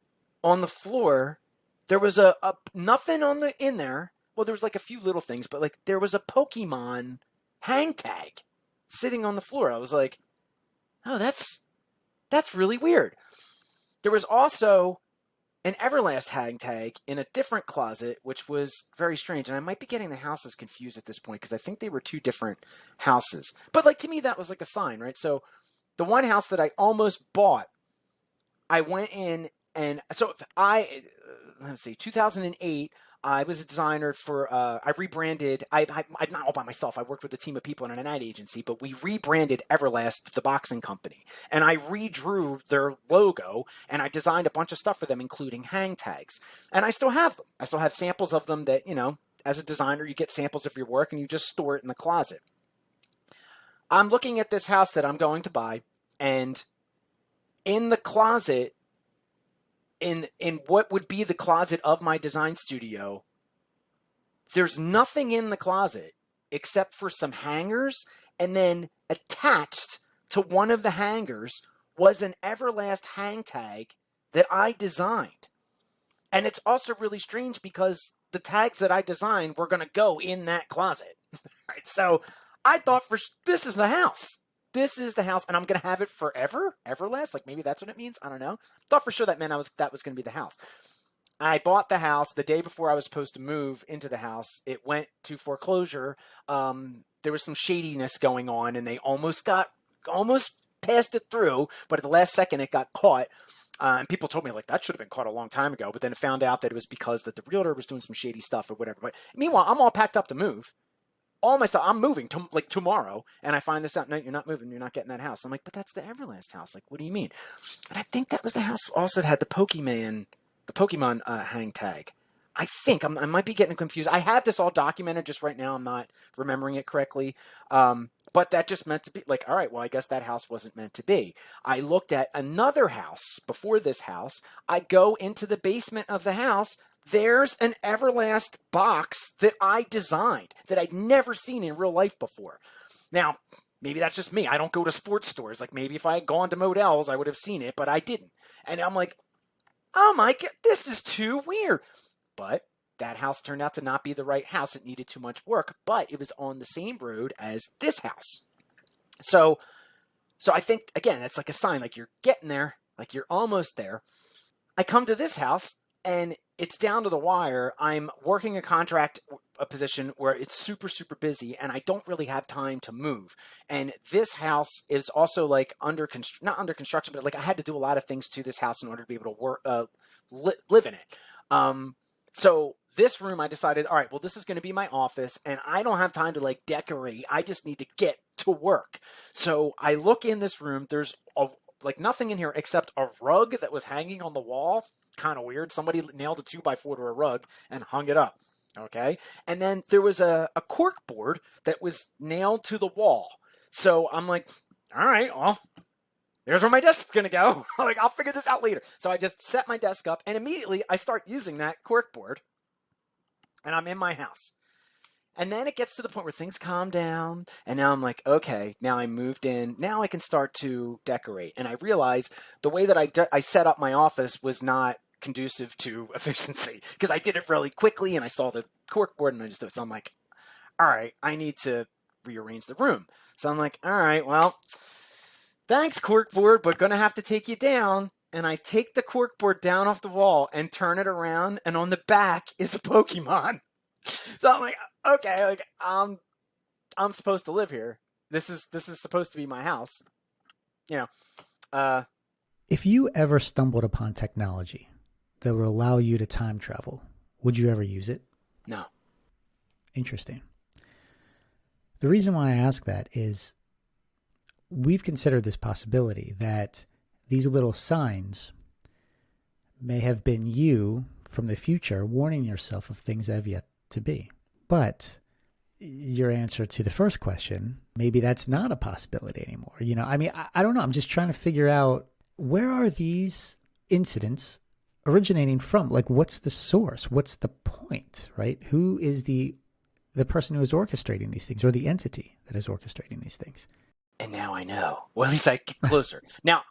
on the floor, there was a nothing in there. Well, there was like a few little things, but like there was a Pokemon hang tag sitting on the floor. I was like, oh, that's really weird. There was also an Everlast hang tag in a different closet, which was very strange. And I might be getting the houses confused at this point because I think they were two different houses. But like, to me, that was like a sign, right? So the one house that I almost bought, I went in, and so let's see, 2008, I was a designer for, I rebranded, I'm not all by myself. I worked with a team of people in an ad agency, but we rebranded Everlast, the boxing company. And I redrew their logo, and I designed a bunch of stuff for them, including hang tags. And I still have them. I still have samples of them that, as a designer, you get samples of your work and you just store it in the closet. I'm looking at this house that I'm going to buy, and in the closet, in what would be the closet of my design studio, there's nothing in the closet except for some hangers, and then attached to one of the hangers was an Everlast hang tag that I designed. And it's also really strange because the tags that I designed were going to go in that closet. Right? So I thought, this is the house. This is the house, and I'm going to have it forever, Everlast. Like, maybe that's what it means. I don't know. Thought for sure that meant that was going to be the house. I bought the house the day before I was supposed to move into the house. It went to foreclosure. There was some shadiness going on, and they almost passed it through, but at the last second, it got caught. And people told me, like, that should have been caught a long time ago. But then I found out that it was because that the realtor was doing some shady stuff or whatever. But meanwhile, I'm all packed up to move. All my stuff, I'm moving tomorrow, and I find this out. No, you're not moving. You're not getting that house. I'm like, but that's the Everlast house. Like, what do you mean? And I think that was the house also that had the Pokemon hang tag. I think I might be getting confused. I have this all documented just right now. I'm not remembering it correctly. But that just meant to be like, all right, well, I guess that house wasn't meant to be. I looked at another house before this house. I go into the basement of the house. There's an Everlast box that I designed that I'd never seen in real life before. Now, maybe that's just me. I don't go to sports stores. Like, maybe if I had gone to Modell's, I would have seen it, but I didn't. And I'm like, oh my God, this is too weird. But that house turned out to not be the right house. It needed too much work, but it was on the same road as this house. So I think, again, it's like a sign, like you're getting there, like you're almost there. I come to this house, and it's down to the wire. I'm working a position where it's super, super busy, and I don't really have time to move. And this house is also like not under construction, but like I had to do a lot of things to this house in order to be able to work, live in it. So this room, I decided, all right, well, this is going to be my office, and I don't have time to like decorate. I just need to get to work. So I look in this room. There's like nothing in here except a rug that was hanging on the wall. Kind of weird. Somebody nailed a 2x4 to a rug and hung it up. Okay. And then there was a cork board that was nailed to the wall. So I'm like, all right, well, there's where my desk's going to go. Like, I'll figure this out later. So I just set my desk up, and immediately I start using that cork board, and I'm in my house. And then it gets to the point where things calm down, and now I'm like, okay, now I moved in. Now I can start to decorate. And I realize the way that I set up my office was not conducive to efficiency because I did it really quickly, and I saw the cork board, and I just do it. So I'm like, all right, I need to rearrange the room. So I'm like, all right, well, thanks, corkboard, but gonna have to take you down. And I take the corkboard down off the wall and turn it around, and on the back is a Pokemon. So I'm like, okay, like I'm supposed to live here. This is supposed to be my house. You know, uh, If you ever stumbled upon technology that would allow you to time travel, would you ever use it? no. Interesting. The reason why I ask that is we've considered this possibility that these little signs may have been you from the future warning yourself of things that have yet to be. But your answer to the first question, maybe that's not a possibility anymore. I mean, I don't know. I'm just trying to figure out, where are these incidents originating from? Like, what's the source? What's the point, right? Who is the person who is orchestrating these things, or the entity that is orchestrating these things? And now I know. Well, at least I get closer. Now,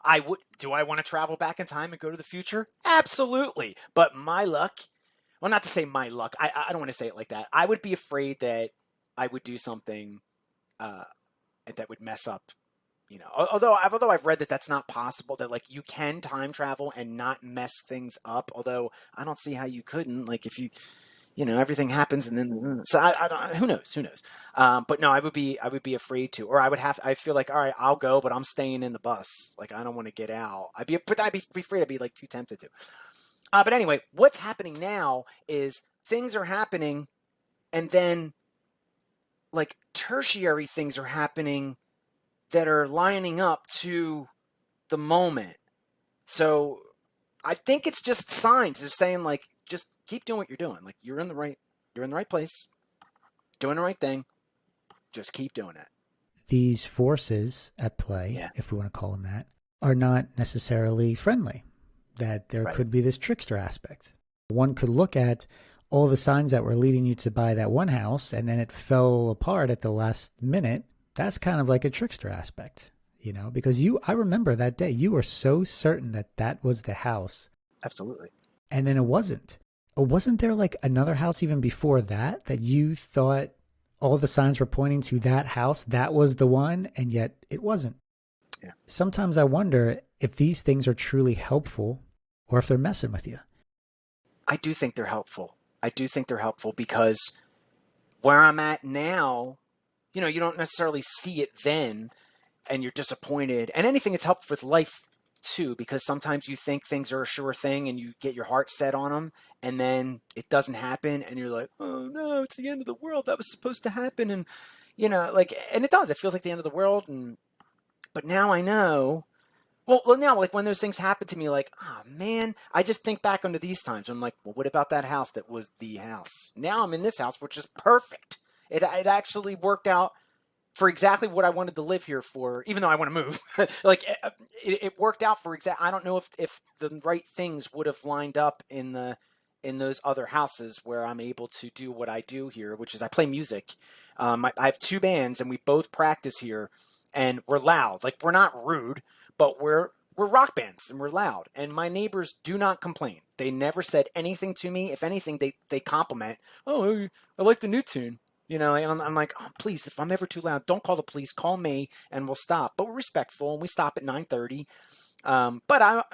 do I want to travel back in time and go to the future? Absolutely. But my luck, well, not to say my luck, I don't want to say it like that. I would be afraid that I would do something that would mess up, although I've read that that's not possible, that like you can time travel and not mess things up. Although I don't see how you couldn't, like if everything happens and then, so I don't, who knows. But no, I would be afraid to, or I feel like, all right, I'll go, but I'm staying in the bus. Like, I don't want to get out. I'd be afraid. I'd be like too tempted to. But anyway, what's happening now is things are happening, and then like tertiary things are happening that are lining up to the moment. So I think it's just signs. They're saying like, just keep doing what you're doing. Like, you're in the right place, doing the right thing. Just keep doing it. These forces at play, Yeah. if we want to call them that, are not necessarily friendly. That there Right. could be this trickster aspect. One could look at all the signs that were leading you to buy that one house, and then it fell apart at the last minute. That's kind of like a trickster aspect, because I remember that day, you were so certain that that was the house. Absolutely. And then it wasn't. Wasn't there like another house even before that you thought all the signs were pointing to that house? That was the one, and yet it wasn't. Yeah. Sometimes I wonder if these things are truly helpful or if they're messing with you. I do think they're helpful. Because where I'm at now, you don't necessarily see it then, and you're disappointed. And anything that's helpful with life too, because sometimes you think things are a sure thing and you get your heart set on them, and then it doesn't happen, and you're like, oh no, it's the end of the world. That was supposed to happen. And and it does. It feels like the end of the world. But now I know. Well, now, like when those things happen to me, like, oh man, I just think back onto these times. I'm like, well, what about that house that was the house? Now I'm in this house, which is perfect. It actually worked out for exactly what I wanted to live here for, even though I want to move. Like, it worked out for I don't know if the right things would have lined up in those other houses where I'm able to do what I do here, which is I play music. I have two bands, and we both practice here, and we're loud. Like, we're not rude, but we're rock bands, and we're loud. And my neighbors do not complain. They never said anything to me. If anything, they compliment. Oh, I like the new tune. And I'm like, oh, please, if I'm ever too loud, don't call the police. Call me, and we'll stop. But we're respectful, and we stop at 9:30. But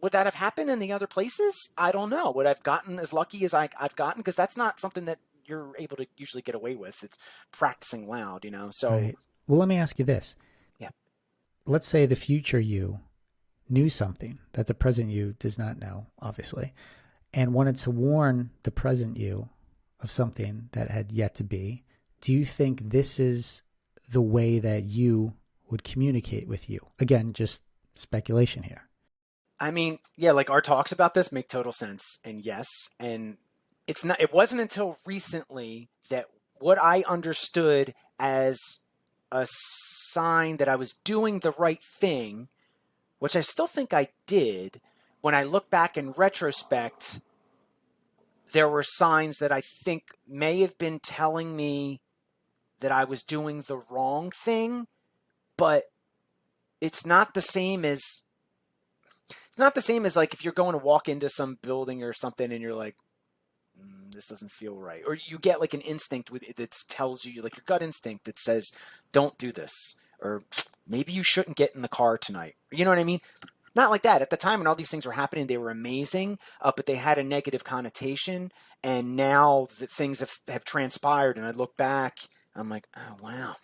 would that have happened in the other places? I don't know. Would I've gotten as lucky as I've gotten? Because that's not something that you're able to usually get away with. It's practicing loud, So, right. Well, let me ask you this. Yeah. Let's say the future you knew something that the present you does not know, obviously, and wanted to warn the present you of something that had yet to be. Do you think this is the way that you would communicate with you? Again, just speculation here. I mean, yeah, like our talks about this make total sense. And yes, and it wasn't until recently that what I understood as a sign that I was doing the right thing, which I still think I did, when I look back in retrospect, there were signs that I think may have been telling me that I was doing the wrong thing, but it's not the same as like if you're going to walk into some building or something and you're like, this doesn't feel right. Or you get like an instinct that tells you, like your gut instinct that says, don't do this. Or maybe you shouldn't get in the car tonight. You know what I mean? Not like that. At the time when all these things were happening, they were amazing, but they had a negative connotation. And now that things have transpired, and I look back, I'm like, oh,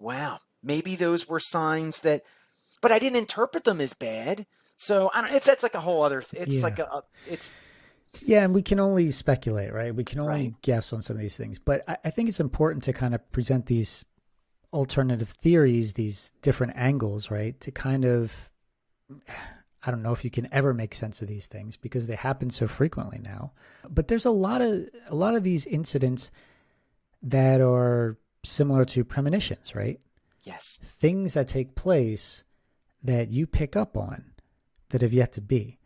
wow. Maybe those were signs that, but I didn't interpret them as bad. So I don't. That's like a whole other. It's Yeah. like it's Yeah, and we can only speculate, right? We can right. only guess on some of these things. But I think it's important to kind of present these alternative theories, these different angles, right? To kind of, I don't know if you can ever make sense of these things because they happen so frequently now. But there's a lot of these incidents that are similar to premonitions, right? Yes. Things that take place that you pick up on that have yet to be.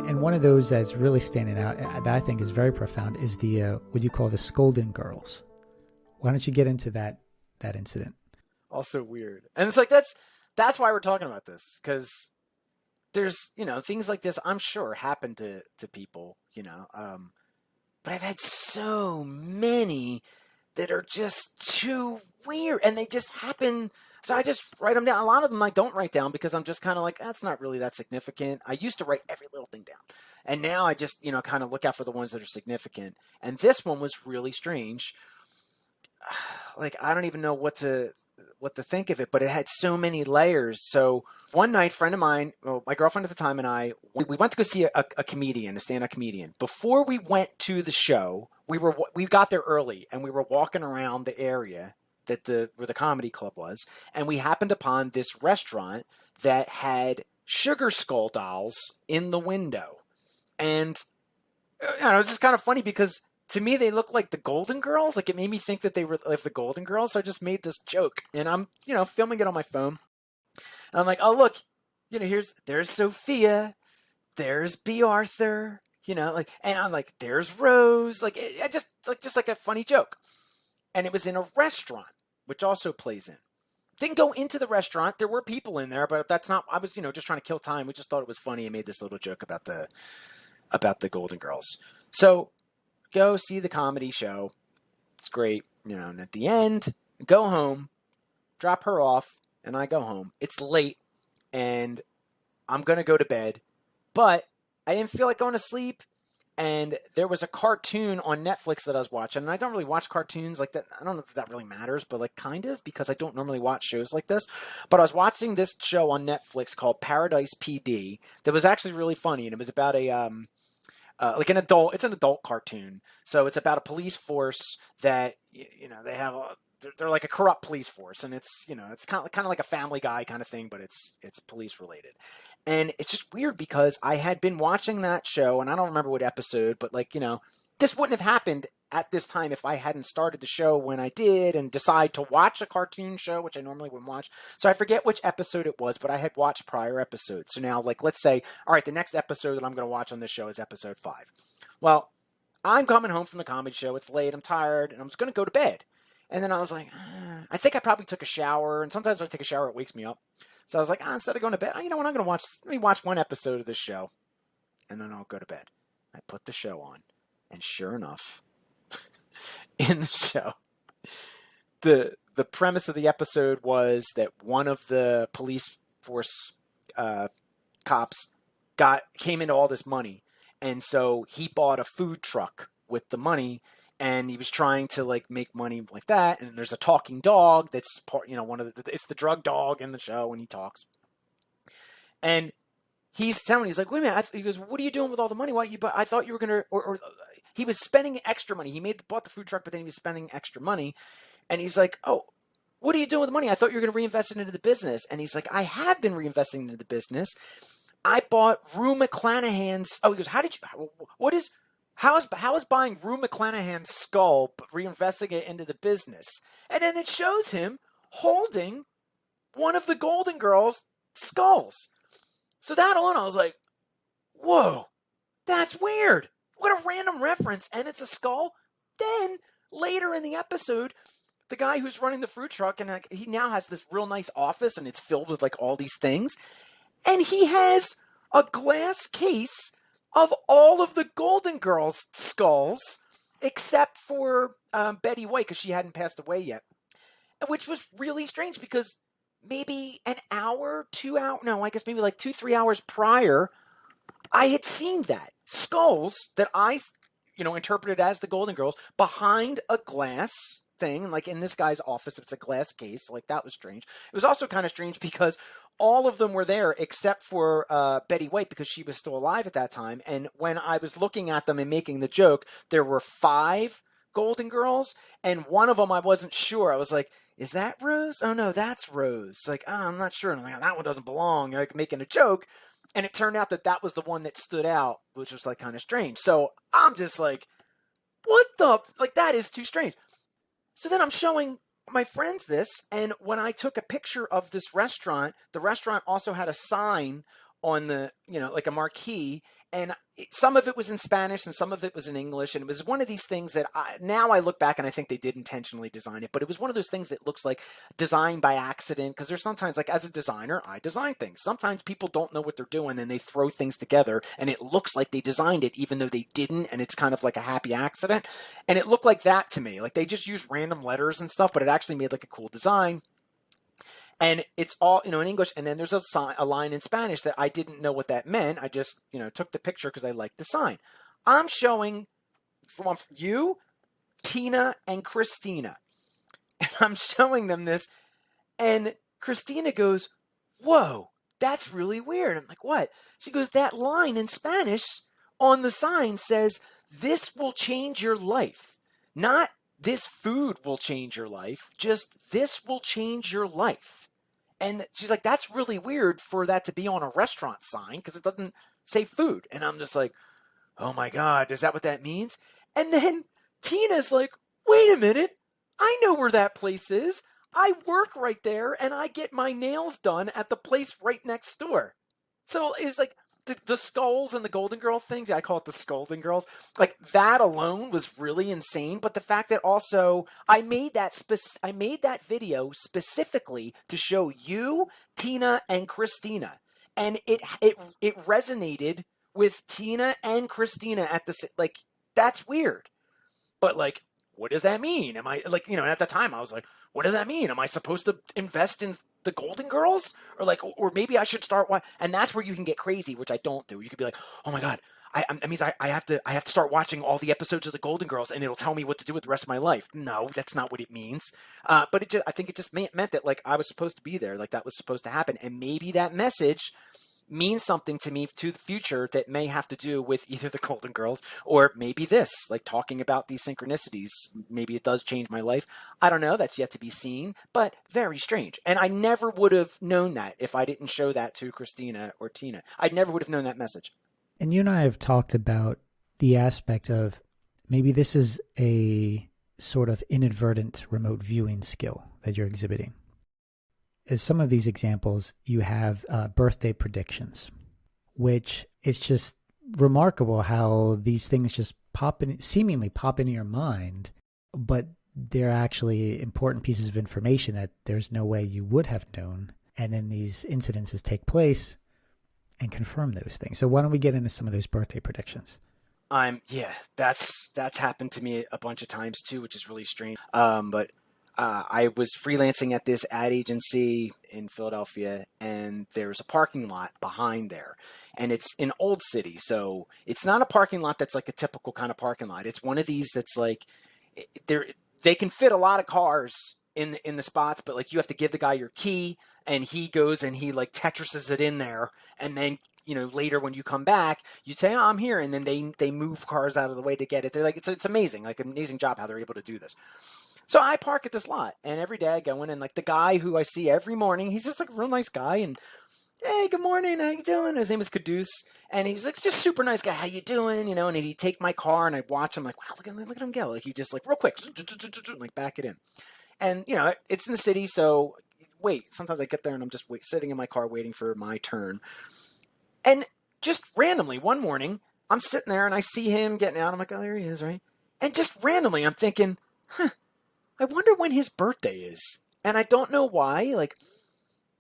And one of those that's really standing out that I think is very profound is the what you call the scolding girls. Why don't you get into that incident? Also weird, and it's like that's why we're talking about this, because there's things like this I'm sure happen to people, but I've had so many that are just too weird, and they just happen. So I just write them down. A lot of them I don't write down because I'm just kind of like, that's not really that significant. I used to write every little thing down, and now I just kind of look out for the ones that are significant. And this one was really strange. Like, I don't even know what to think of it, but it had so many layers. So one night, friend of mine, well, my girlfriend at the time, and I, we went to go see a comedian, a stand-up comedian. Before we went to the show, we got there early, and we were walking around the area where the comedy club was, and we happened upon this restaurant that had sugar skull dolls in the window. And it was just kind of funny because to me they look like the Golden Girls. Like, it made me think that they were like the Golden Girls. So I just made this joke, and I'm filming it on my phone. And I'm like, oh look, there's Sophia, there's B. Arthur, and I'm like, there's Rose. Like, I just like a funny joke. And it was in a restaurant, which also plays in. Didn't go into the restaurant. There were people in there, but that's not. I was just trying to kill time. We just thought it was funny and made this little joke about the Golden Girls. So go see the comedy show. It's great. And at the end, go home, drop her off, and I go home. It's late, and I'm going to go to bed, but I didn't feel like going to sleep, and there was a cartoon on Netflix that I was watching, and I don't really watch cartoons like that. I don't know if that really matters, but like kind of, because I don't normally watch shows like this. But I was watching this show on Netflix called Paradise PD that was actually really funny, and it was about like an adult. It's an adult cartoon, so it's about a police force that they have. They're like a corrupt police force, and it's it's kind of like a Family Guy kind of thing, but it's police related, and it's just weird because I had been watching that show, and I don't remember what episode, but this wouldn't have happened at this time if I hadn't started the show when I did and decide to watch a cartoon show, which I normally wouldn't watch. So I forget which episode it was, but I had watched prior episodes. So now, let's say, all right, the next episode that I'm going to watch on this show is episode 5. Well, I'm coming home from the comedy show. It's late. I'm tired, and I'm just going to go to bed. And then I was like, I think I probably took a shower. And sometimes when I take a shower, it wakes me up. So I was like, instead of going to bed, you know what? I'm going to let me watch one episode of this show, and then I'll go to bed. I put the show on, and sure enough, in the show, the premise of the episode was that one of the police force cops came into all this money, and so he bought a food truck with the money, and he was trying to make money like that. And there's a talking dog that's part, it's the drug dog in the show, and he talks. And he's telling me, he's like, wait a minute. He goes, what are you doing with all the money? Why you? I thought you were gonna, or he was spending extra money. He bought the food truck, but then he was spending extra money. And he's like, oh, what are you doing with the money? I thought you were going to reinvest it into the business. And he's like, I have been reinvesting into the business. I bought Rue McClanahan's. Oh, he goes, how is buying Rue McClanahan's skull, but reinvesting it into the business? And then it shows him holding one of the Golden Girls' skulls. So that alone, I was like, whoa, that's weird. What a random reference. And it's a skull. Then later in the episode, the guy who's running the fruit truck, and he now has this real nice office, and it's filled with like all these things. And he has a glass case of all of the Golden Girls skulls, except for Betty White, because she hadn't passed away yet, which was really strange because maybe an hour, 2 hours, no, I guess maybe like 2, 3 hours prior, I had seen that. Skulls that I, interpreted as the Golden Girls behind a glass thing, like in this guy's office, it's a glass case. Like that was strange. It was also kind of strange because all of them were there except for Betty White because she was still alive at that time. And when I was looking at them and making the joke, there were 5 Golden Girls, and one of them I wasn't sure. I was like, is that Rose? Oh no, that's Rose. Like, oh, I'm not sure. And I'm like, oh, that one doesn't belong. Like making a joke. And it turned out that that was the one that stood out, which was like kind of strange. So I'm just like, what the? Like, that is too strange. So then I'm showing my friends this, and when I took a picture of this restaurant, the restaurant also had a sign on the, like a marquee, and some of it was in Spanish and some of it was in English, and it was one of these things that now I look back and I think they did intentionally design it, but it was one of those things that looks like designed by accident, because there's sometimes, like as a designer, I design things. Sometimes people don't know what they're doing and they throw things together, and it looks like they designed it even though they didn't, and it's kind of like a happy accident, and it looked like that to me. Like they just used random letters and stuff, but it actually made like a cool design. And it's all in English, and then there's a line in Spanish that I didn't know what that meant. I just took the picture because I liked the sign. I'm showing you, Tina, and Christina, and I'm showing them this, and Christina goes, "Whoa, that's really weird." I'm like, "What?" She goes, "That line in Spanish on the sign says this will change your life, not this food will change your life, just this will change your life." And she's like, that's really weird for that to be on a restaurant sign because it doesn't say food. And I'm just like, oh my God, is that what that means? And then Tina's like, wait a minute. I know where that place is. I work right there and I get my nails done at the place right next door. So it's like the skulls and the Golden Girl things. Yeah, I call it the Scolding Girls. Like that alone was really insane. But the fact that also I made that video specifically to show you, Tina, and Christina, and it resonated with Tina and Christina at the like. That's weird. But like, what does that mean? Am I like, at the time I was like, what does that mean? Am I supposed to invest in the Golden Girls? Or like, or maybe I should start watching. And that's where you can get crazy, which I don't do. You could be like, oh my God, I mean, I have to start watching all the episodes of the Golden Girls, and it'll tell me what to do with the rest of my life. No, that's not what it means. But I think it just meant that like I was supposed to be there, like that was supposed to happen, and maybe that message means something to me to the future that may have to do with either the Golden Girls or maybe this, like talking about these synchronicities. Maybe it does change my life. I don't know. That's yet to be seen, but very strange. And I never would have known that if I didn't show that to Christina or Tina. I never would have known that message. And you and I have talked about the aspect of maybe this is a sort of inadvertent remote viewing skill that you're exhibiting. As some of these examples, you have birthday predictions, which is just remarkable how these things just seemingly pop into your mind, but they're actually important pieces of information that there's no way you would have known. And then these incidences take place and confirm those things. So why don't we get into some of those birthday predictions? Yeah, that's happened to me a bunch of times too, which is really strange. But I was freelancing at this ad agency in Philadelphia, and there's a parking lot behind there. And it's an old city, so it's not a parking lot that's like a typical kind of parking lot. It's one of these that's like, they can fit a lot of cars in the spots, but like you have to give the guy your key, and he goes and he like Tetrises it in there, and then later when you come back, you say, "Oh, I'm here," and then they move cars out of the way to get it. They're like, it's amazing, like an amazing job how they're able to do this. So I park at this lot, and every day I go in, and like the guy who I see every morning, he's just like a real nice guy, and hey, good morning, how you doing? His name is Caduce, and he's like just super nice guy. How you doing? And he'd take my car, and I'd watch him like, wow, look at him go. Like he just like real quick, like back it in, and it's in the city, so sometimes I get there and I'm just sitting in my car waiting for my turn, and just randomly one morning, I'm sitting there and I see him getting out. I'm like, oh, there he is, right? And just randomly, I'm thinking, I wonder when his birthday is. And I don't know why. Like,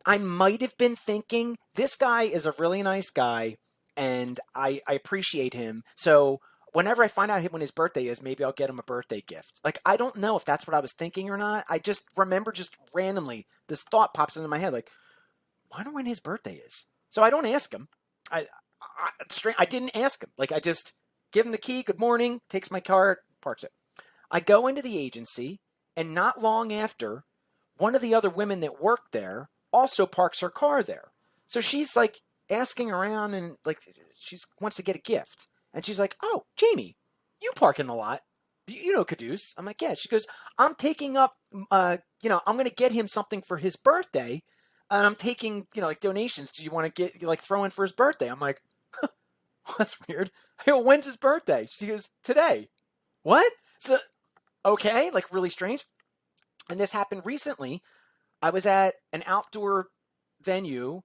I might have been thinking, this guy is a really nice guy and I appreciate him. So whenever I find out when his birthday is, maybe I'll get him a birthday gift. Like, I don't know if that's what I was thinking or not. I just remember just randomly this thought pops into my head, like, I wonder when his birthday is. So I don't ask him. I didn't ask him. Like, I just give him the key, good morning, takes my car, parks it. I go into the agency, and not long after, one of the other women that worked there also parks her car there. So she's like asking around and like she wants to get a gift. And she's like, oh, Jamie, you park in the lot. You know Caduce. I'm like, yeah. She goes, I'm taking up, I'm going to get him something for his birthday. And I'm taking, like donations. Do you want to get, like, throw in for his birthday? I'm like, that's weird. I go, when's his birthday? She goes, today. What? So, okay, like really strange. And this happened recently. I was at an outdoor venue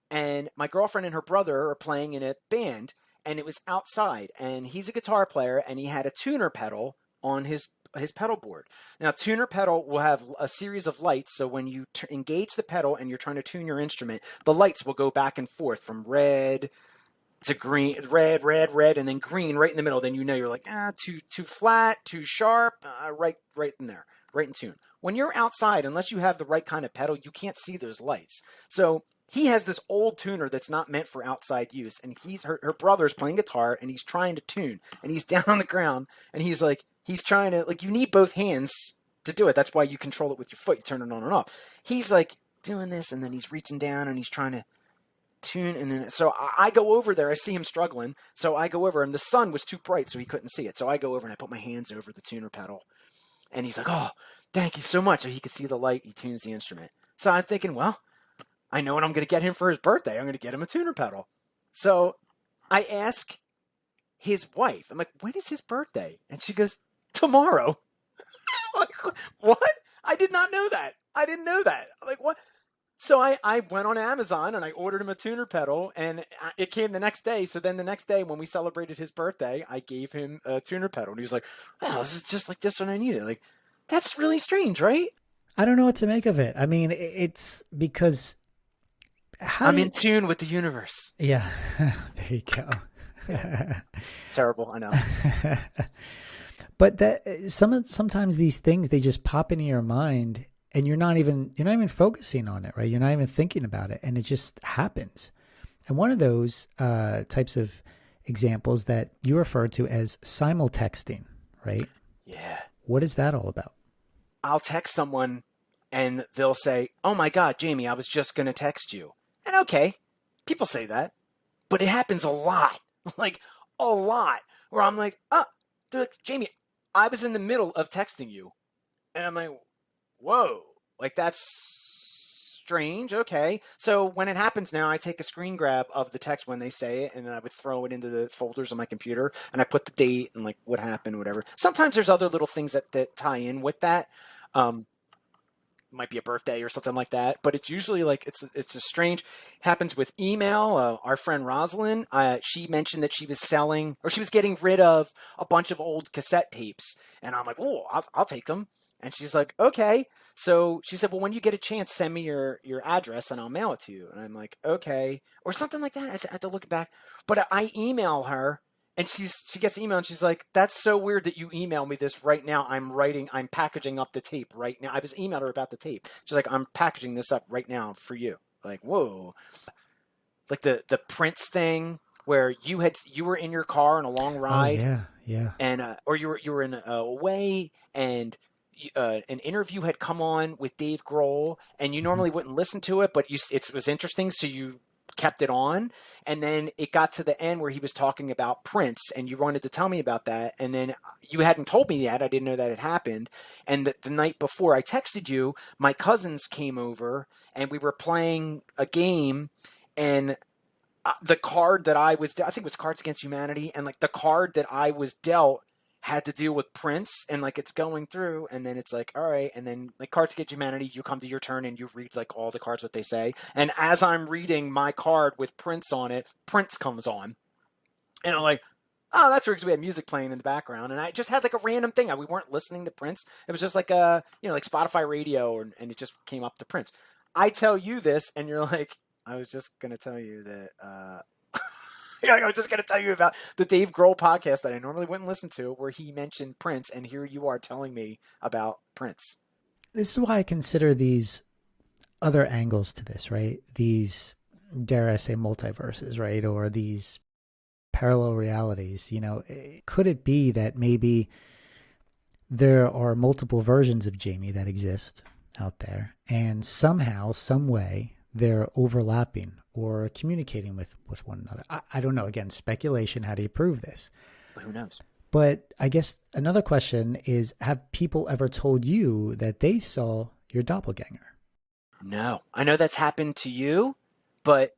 and my girlfriend and her brother are playing in a band and it was outside and he's a guitar player and he had a tuner pedal on his pedal board. Now, tuner pedal will have a series of lights, so when you engage the pedal and you're trying to tune your instrument, the lights will go back and forth from red to green, red, and then green right in the middle. Then you're like, too flat, too sharp, right in there, right in tune. When you're outside, unless you have the right kind of pedal, you can't see those lights. So he has this old tuner that's not meant for outside use, and her brother's playing guitar and he's trying to tune, and he's down on the ground, and he's trying to, like, you need both hands to do it. That's why you control it with your foot. You turn it on and off. He's like doing this, and then he's reaching down and he's trying to tune, and then so I go over there. I see him struggling, so I go over, and the sun was too bright, so he couldn't see it. So I go over and I put my hands over the tuner pedal, and he's like, "Oh, thank you so much." So he could see the light. He tunes the instrument. So I'm thinking, well, I know what I'm going to get him for his birthday. I'm going to get him a tuner pedal. So I ask his wife, I'm like, when is his birthday? And she goes, tomorrow. I'm like, what? I did not know that. I didn't know that. I'm like, what? So I went on Amazon and I ordered him a tuner pedal and it came the next day. So then the next day when we celebrated his birthday, I gave him a tuner pedal. And he was like, wow, this is just like this when I need it. Like, that's really strange, right? I don't know what to make of it. I mean, it's because I'm in tune with the universe. Yeah, there you go. Terrible, I know. But sometimes these things, they just pop into your mind and you're not even focusing on it, right? You're not even thinking about it, and it just happens. And one of those types of examples that you refer to as simultexting, right? Yeah. What is that all about? I'll text someone and they'll say, oh my God, Jamie, I was just going to text you. And okay, people say that, but it happens a lot, like a lot, where I'm like, they're like, Jamie, I was in the middle of texting you. And I'm like, whoa, like that's strange. Okay. So when it happens now, I take a screen grab of the text when they say it, and then I would throw it into the folders on my computer, and I put the date and like what happened, whatever. Sometimes there's other little things that tie in with that. Might be a birthday or something like that, but it's usually like it's a strange. Happens with email. Our friend Rosalind, she mentioned that she was selling, or she was getting rid of a bunch of old cassette tapes, and I'm like, oh, I'll take them. And she's like, okay. So she said, well, when you get a chance, send me your address and I'll mail it to you. And I'm like, okay, or something like that. I have to look back, but I email her. And she gets an email and she's like, that's so weird that you email me this right now. I'm packaging up the tape right now. I was emailed her about the tape. She's like, I'm packaging this up right now for you. Like, whoa. Like the Prince thing where you were in your car on a long ride. Oh, yeah. And, or you were in away and an interview had come on with Dave Grohl and you normally wouldn't listen to it, but it was interesting. So you kept it on, and then it got to the end where he was talking about Prince and you wanted to tell me about that, and then you hadn't told me yet. I didn't know that it happened. And the night before I texted you, my cousins came over and we were playing a game, and the card that I think it was Cards Against Humanity, and like the card that I was dealt had to deal with Prince, and like it's going through, and then it's like, all right, and then like Cards Against Humanity, you come to your turn and you read like all the cards what they say, and as I'm reading my card with Prince on it, Prince comes on, and I'm like, oh, that's weird because we had music playing in the background, and I just had like a random thing. We weren't listening to Prince. It was just like like Spotify radio, and it just came up to Prince. I tell you this, and you're like, I was just gonna tell you that. I was just gonna tell you about the Dave Grohl podcast that I normally wouldn't listen to, where he mentioned Prince, and here you are telling me about Prince. This is why I consider these other angles to this, right? These, dare I say, multiverses, right? Or these parallel realities. Could it be that maybe there are multiple versions of Jamie that exist out there, and somehow, some way, they're overlapping or communicating with one another? I don't know. Again, speculation. How do you prove this? Who knows? But I guess another question is, have people ever told you that they saw your doppelganger? No. I know that's happened to you, but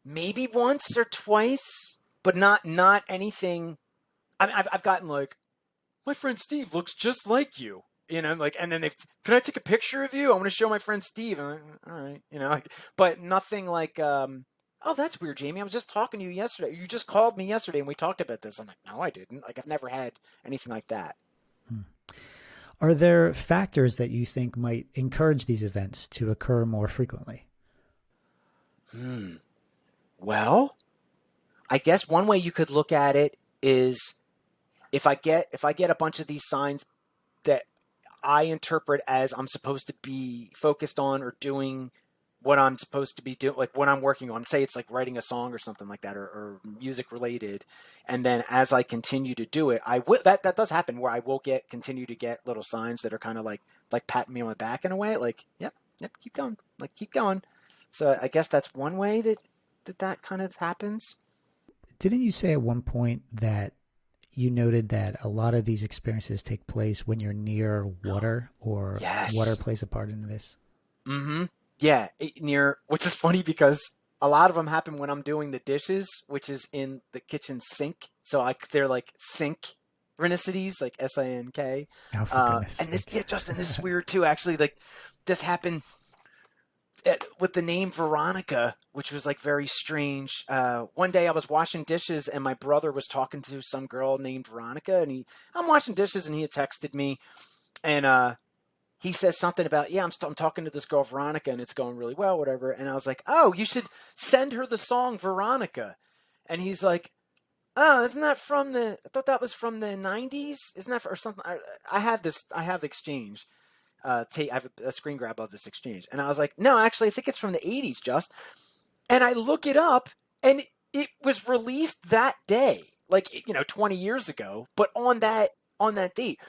maybe once or twice, but not anything. I mean, I've gotten like, my friend Steve looks just like you. Like, and then can I take a picture of you? I want to show my friend Steve. I'm like, all right, like, but nothing like, oh, that's weird, Jamie. I was just talking to you yesterday. You just called me yesterday and we talked about this. I'm like, no, I didn't. Like, I've never had anything like that. Are there factors that you think might encourage these events to occur more frequently? Well, I guess one way you could look at it is if I get a bunch of these signs that I interpret as I'm supposed to be focused on or doing what I'm supposed to be doing, like what I'm working on. Say it's like writing a song or something like that, or music related. And then as I continue to do it, I will, that does happen where I will continue to get little signs that are kind of like patting me on the back in a way, like, yep, keep going, like keep going. So I guess that's one way that kind of happens. Didn't you say at one point that you noted that a lot of these experiences take place when you're near water, or Yes. water plays a part in this? Mm-hmm. Yeah, which is funny because a lot of them happen when I'm doing the dishes, which is in the kitchen sink. So they're like synchronicities, like SINK. Oh, for goodness And this, sakes. yeah, Justin, this is weird too. Actually, like this happened with the name Veronica, which was like very strange. One day I was washing dishes and my brother was talking to some girl named Veronica, and I'm washing dishes and he had texted me, and he says something about, yeah, I'm talking to this girl Veronica and it's going really well, whatever. And I was like, oh, you should send her the song Veronica. And he's like, oh, isn't that I thought that was from the 90s? Isn't that or something? I have the exchange. I have a screen grab of this exchange. And I was like, no, actually, I think it's from the 80s, just. And I look it up, and it was released that day, like, 20 years ago, but on that date.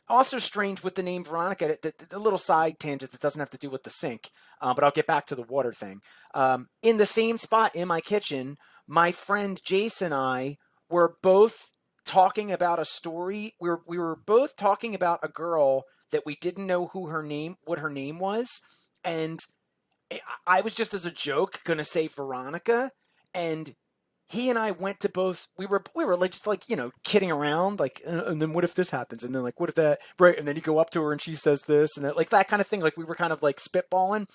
Also strange with the name Veronica, the little side tangent that doesn't have to do with the sink, but I'll get back to the water thing. In the same spot in my kitchen, my friend Jason and I were both talking about a story. We were both talking about a girl that we didn't know what her name was, and I was just as a joke gonna say Veronica, and he and I went to both. We were like just like kidding around, like, and then what if this happens, and then like what if that, right? And then you go up to her and she says this, and like that kind of thing. Like we were kind of like spitballing,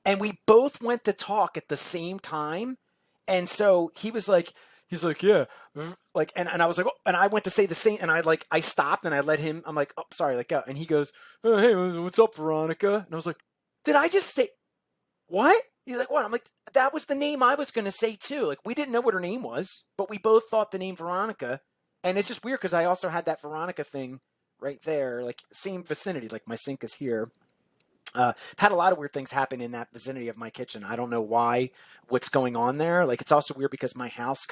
and we both went to talk at the same time, and so he's like, yeah, like, and I was like, oh, and I went to say the same, and I stopped and I let him. I'm like, oh, sorry, like, and he goes, oh, hey, what's up, Veronica? And I was like, did I just say what? He's like, what? I'm like, that was the name I was going to say too. Like, we didn't know what her name was, but we both thought the name Veronica. And it's just weird because I also had that Veronica thing right there, like same vicinity. Like my sink is here. Had a lot of weird things happen in that vicinity of my kitchen. I don't know what's going on there. Like, it's also weird because my house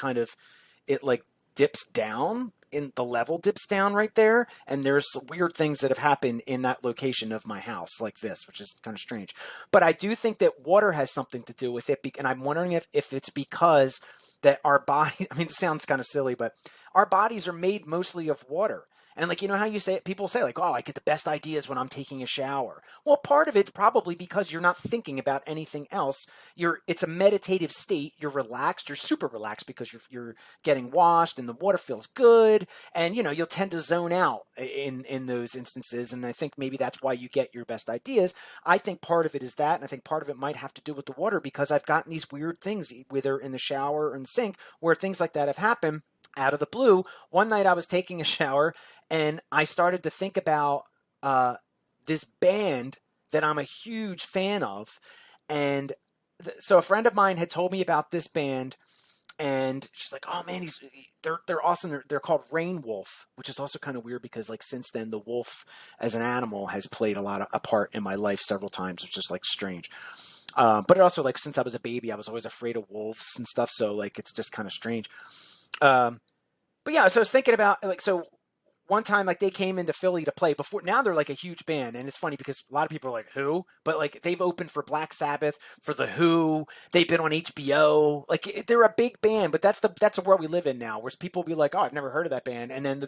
it like dips down, in the level dips down right there, and there's some weird things that have happened in that location of my house like this, which is kind of strange. But I do think that water has something to do with it, and I'm wondering if it's because that our body, I mean, it sounds kind of silly, but our bodies are made mostly of water. And like, you know how you say it, people say like, oh, I get the best ideas when I'm taking a shower. Well, part of it's probably because you're not thinking about anything else. It's a meditative state. You're relaxed. You're super relaxed because you're getting washed and the water feels good. And, you know, you'll tend to zone out in those instances. And I think maybe that's why you get your best ideas. I think part of it is that. And I think part of it might have to do with the water because I've gotten these weird things, whether in the shower or in the sink, where things like that have happened out of the blue. One night I was taking a shower and I started to think about this band that I'm a huge fan of. And so a friend of mine had told me about this band, and she's like, "Oh man, they're awesome. They're called Rain Wolf," which is also kind of weird because like since then the wolf as an animal has played a part in my life several times, which is like strange. But it also like since I was a baby, I was always afraid of wolves and stuff. So like it's just kind of strange. But yeah, so I was thinking about like so one time like they came into Philly to play before. Now they're like a huge band, and it's funny because a lot of people are like who, but like they've opened for Black Sabbath, for the Who. They've been on HBO. Like they're a big band, but that's the world we live in now, where people be like, oh, I've never heard of that band, and then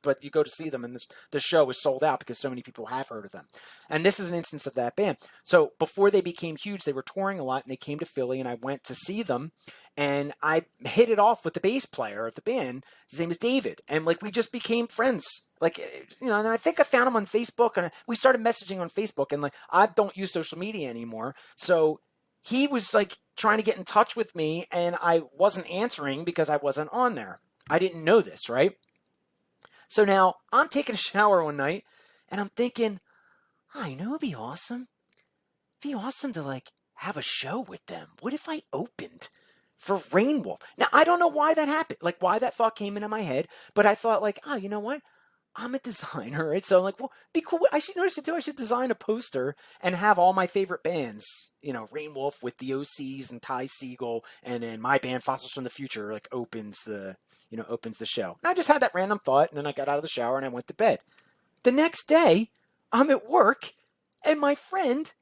but you go to see them, and the show is sold out because so many people have heard of them. And this is an instance of that band. So before they became huge, they were touring a lot, and they came to Philly, and I went to see them. And I hit it off with the bass player of the band. His name is David. And like, we just became friends. Like, you know, and I think I found him on Facebook and we started messaging on Facebook, and like, I don't use social media anymore. So he was like trying to get in touch with me and I wasn't answering because I wasn't on there. I didn't know this, right? So now I'm taking a shower one night and I'm thinking, oh, you know, it'd be awesome. It'd be awesome to like have a show with them. What if I opened for Rain Wolf? Now, I don't know why that happened, like why that thought came into my head, but I thought like, oh, you know what? I'm a designer, right? So I'm like, well, be cool. I should know what I should do. I should design a poster and have all my favorite bands, you know, Rain Wolf with the OCs and Ty Segall, and then my band Fossils from the Future like opens the show. And I just had that random thought, and then I got out of the shower and I went to bed. The next day, I'm at work, and my friend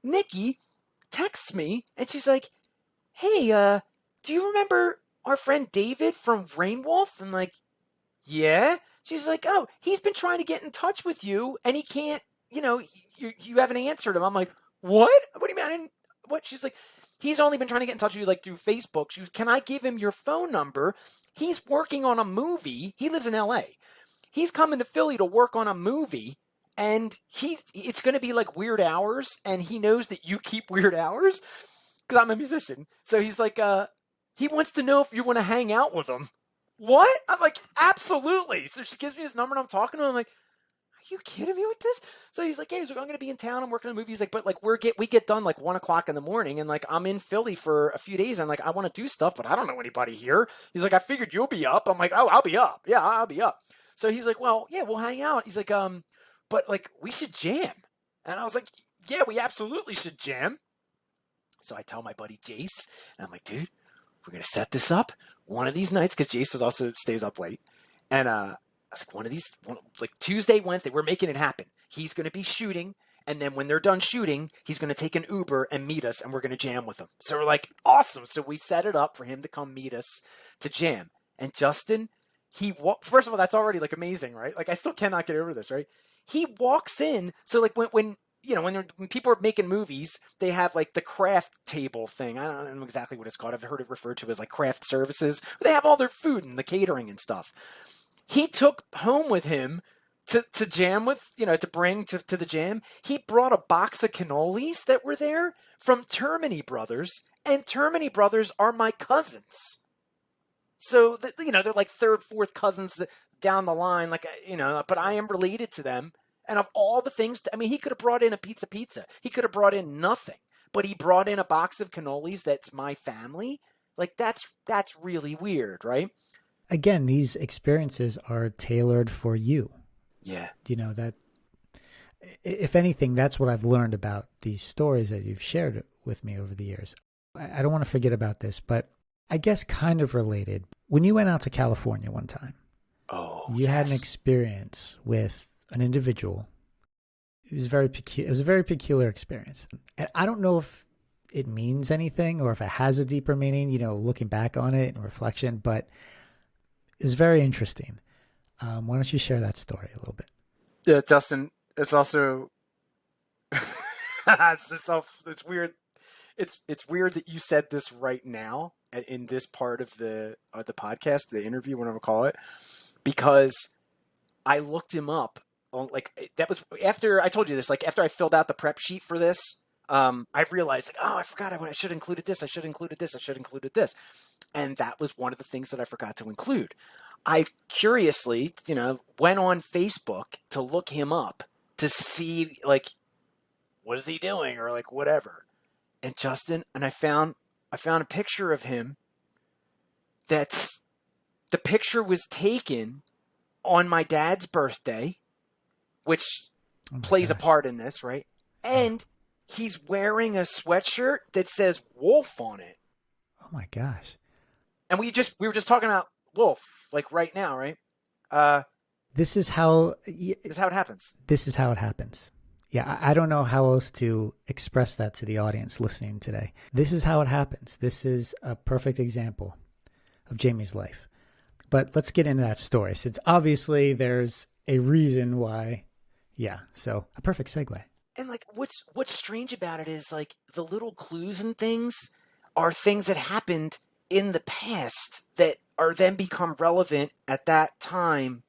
Nikki texts me, and she's like, hey, do you remember our friend David from Rain Wolf? I'm like, yeah. She's like, oh, he's been trying to get in touch with you, and he can't, you know, you haven't answered him. I'm like, what? What do you mean? I didn't, what? She's like, he's only been trying to get in touch with you, like, through Facebook. She goes, can I give him your phone number? He's working on a movie. He lives in LA. He's coming to Philly to work on a movie, and it's going to be like weird hours, and he knows that you keep weird hours because I'm a musician. So he's like, he wants to know if you want to hang out with him. What? I'm like, absolutely. So she gives me his number and I'm talking to him. I'm like, are you kidding me with this? So he's like, yeah, he's like, I'm going to be in town. I'm working on a movie. He's like, but like, we get done like 1:00 in the morning, and like, I'm in Philly for a few days. And like, I want to do stuff, but I don't know anybody here. He's like, I figured you'll be up. I'm like, oh, I'll be up. Yeah, I'll be up. So he's like, well, yeah, we'll hang out. He's like, but like, we should jam. And I was like, yeah, we absolutely should jam. So I tell my buddy Jace, and I'm like, dude, we're going to set this up one of these nights, because Jace also stays up late. And I was like, like Tuesday, Wednesday, we're making it happen. He's going to be shooting. And then when they're done shooting, he's going to take an Uber and meet us, and we're going to jam with him. So we're like, awesome. So we set it up for him to come meet us to jam. And Justin, first of all, that's already like amazing, right? Like, I still cannot get over this, right? He walks in. So like when you know, when people are making movies, they have like the craft table thing. I don't know exactly what it's called. I've heard it referred to as like craft services. They have all their food and the catering and stuff. He took home with him to jam with, you know, to bring to the jam. He brought a box of cannolis that were there from Termini Brothers, and Termini Brothers are my cousins. So, you know, they're like third, fourth cousins down the line, like, you know, but I am related to them. And of all the things, I mean, he could have brought in a pizza. He could have brought in nothing, but he brought in a box of cannolis that's my family. Like, that's really weird, right? Again, these experiences are tailored for you. Yeah. You know, that if anything, that's what I've learned about these stories that you've shared with me over the years. I don't want to forget about this, but I guess kind of related. When you went out to California one time, you had an experience with an individual. It was it was a very peculiar experience. And I don't know if it means anything or if it has a deeper meaning, you know, looking back on it in reflection, but it was very interesting. Why don't you share that story a little bit? Yeah, Justin, it's also it's weird. It's weird that you said this right now in this part of the podcast, the interview, whatever we call it, because I looked him up on like that was after I told you this, like after I filled out the prep sheet for this. I realized like, oh, I forgot I should have included this. I should have included this. I should have included this. And that was one of the things that I forgot to include. I curiously, went on Facebook to look him up to see like what is he doing or like whatever. And Justin, and I found a picture of him that's the picture was taken on my dad's birthday, which Oh my plays a gosh. part in this, right? Yeah. And he's wearing a sweatshirt that says Wolf on it. Oh my gosh. And we were just talking about Wolf like right now, right? Uh This is how this is how it happens. this is how it happens. Yeah, I don't know how else to express that to the audience listening today. This is how it happens. This is a perfect example of Jamie's life. But let's get into that story, since obviously there's a reason why. Yeah, so a perfect segue. And like what's strange about it is like the little clues and things are things that happened in the past that are then become relevant at that time,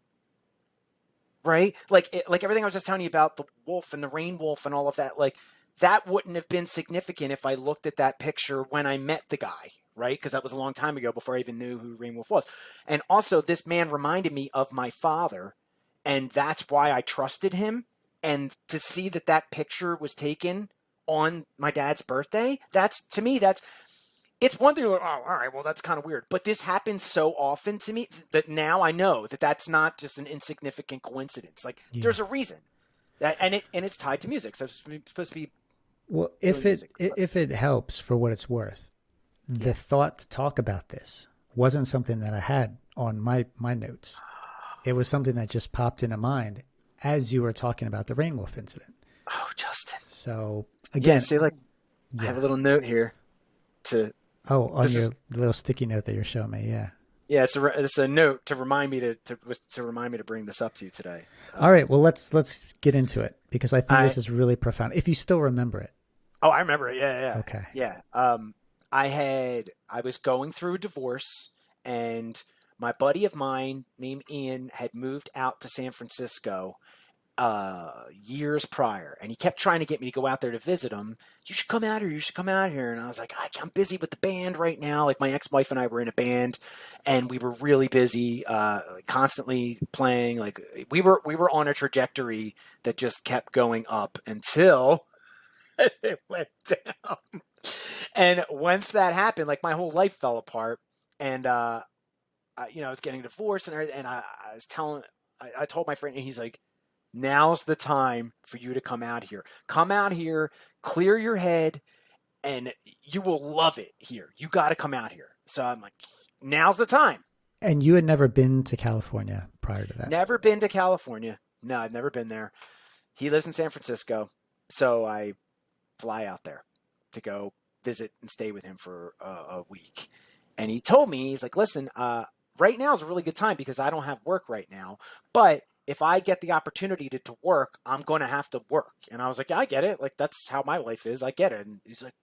right? Like everything I was just telling you about the wolf and the rain wolf and all of that, like that wouldn't have been significant if I looked at that picture when I met the guy, right? Because that was a long time ago before I even knew who Rain Wolf was. And also this man reminded me of my father, and that's why I trusted him. And to see that that picture was taken on my dad's birthday, that's to me that's it's one thing. Like, oh, all right, well that's kind of weird, but this happens so often to me that now I know that that's not just an insignificant coincidence. Like Yeah. there's a reason that, and it's tied to music. So it's supposed to be Well, doing music. if it helps for what it's worth, the Yeah. thought to talk about this wasn't something that I had on my notes. It was something that just popped into mind as you were talking about the Rain Wolf incident. Oh, Justin. So Yeah. again, See, like I have yeah. a little note here to Oh, on this your is little sticky note that you're showing me, yeah. yeah. It's a note to remind me to remind me to bring this up to you today. All right, well let's get into it because I think I this is really profound. If you still remember it. Oh, I remember it. Yeah, yeah, Okay. yeah. I was going through a divorce, and my buddy of mine named Ian had moved out to San Francisco years prior, and he kept trying to get me to go out there to visit him. You should come out here. You should come out here. And I was like, I'm busy with the band right now. Like my ex-wife and I were in a band, and we were really busy, constantly playing. Like we were on a trajectory that just kept going up until it went down. And once that happened, like my whole life fell apart. And I was getting divorced, and everything, and I was telling, I told my friend, and he's like, "Now's the time for you to come out here. Come out here, clear your head, and you will love it here. You got to come out here." So I'm like, "Now's the time." And you had never been to California prior to that. Never been to California. No, I've never been there. He lives in San Francisco, so I fly out there to go visit and stay with him for a week. And he told me, he's like, "Listen, right now is a really good time because I don't have work right now. But if I get the opportunity to work, I'm going to have to work." And I was like, "Yeah, I get it. Like, that's how my life is. I get it." And he's like,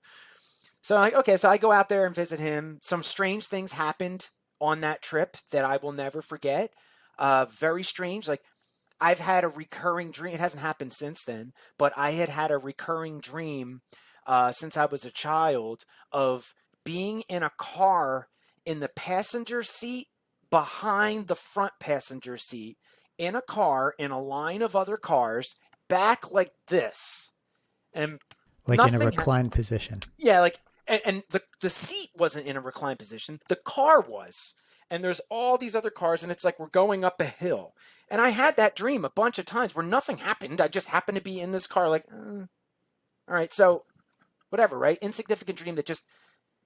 so I'm like, okay, so I go out there and visit him. Some strange things happened on that trip that I will never forget. Very strange. Like, I've had a recurring dream. It hasn't happened since then, but I had a recurring dream since I was a child of being in a car in the passenger seat behind the front passenger seat in a car in a line of other cars back like this. And Like in a nothing, reclined position. yeah, like, and the seat wasn't in a reclined position. The car was. And there's all these other cars, and it's like we're going up a hill. And I had that dream a bunch of times where nothing happened. I just happened to be in this car, like, all right, so whatever, right? Insignificant dream that just,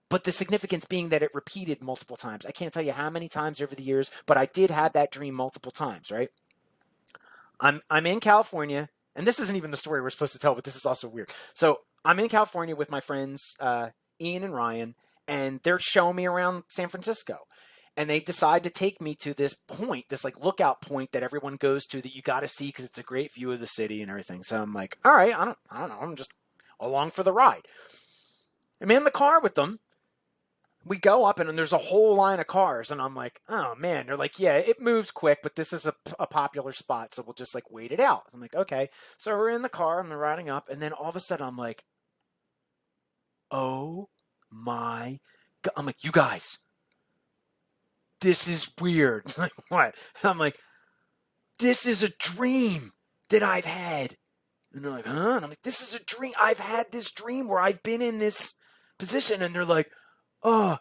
but the significance being that it repeated multiple times. I can't tell you how many times over the years, but I did have that dream multiple times, right? I'm in California, and this isn't even the story we're supposed to tell, but this is also weird. So I'm in California with my friends Ian and Ryan, and they're showing me around San Francisco. and they decide to take me to this point, this like lookout point that everyone goes to that you got to see because it's a great view of the city and everything. So I'm like, all right, I don't know, I'm just along for the ride. I'm in the car with them. We go up and then there's a whole line of cars, and I'm like, oh man. They're like, yeah, it moves quick, but this is a popular spot, so we'll just like wait it out. I'm like, okay. So we're in the car and we're riding up, and then all of a sudden I'm like, oh my God. I'm like, you guys, this is weird. Like, what? I'm like, this is a dream that I've had. And they're like, huh? And I'm like, this is a dream. I've had this dream where I've been in this position. And they're like, oh.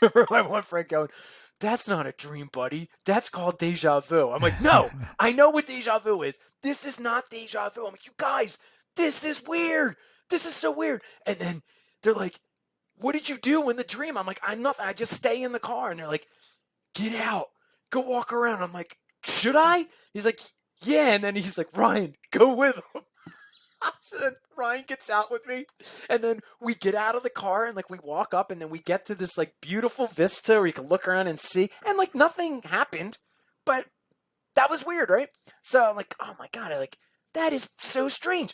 I remember my one friend going, that's not a dream, buddy. That's called deja vu. I'm like, no, I know what deja vu is. This is not deja vu. I'm like, you guys, this is weird. This is so weird. And then they're like, what did you do in the dream? I'm like, I'm nothing. I just stay in the car. And they're like, get out. Go walk around. I'm like, should I? He's like, yeah. And then he's like, Ryan, go with him. So then Ryan gets out with me, and then we get out of the car and like we walk up, and then we get to this like beautiful vista where you can look around and see, and like nothing happened, but that was weird, right? So I'm like, oh my God, that is so strange.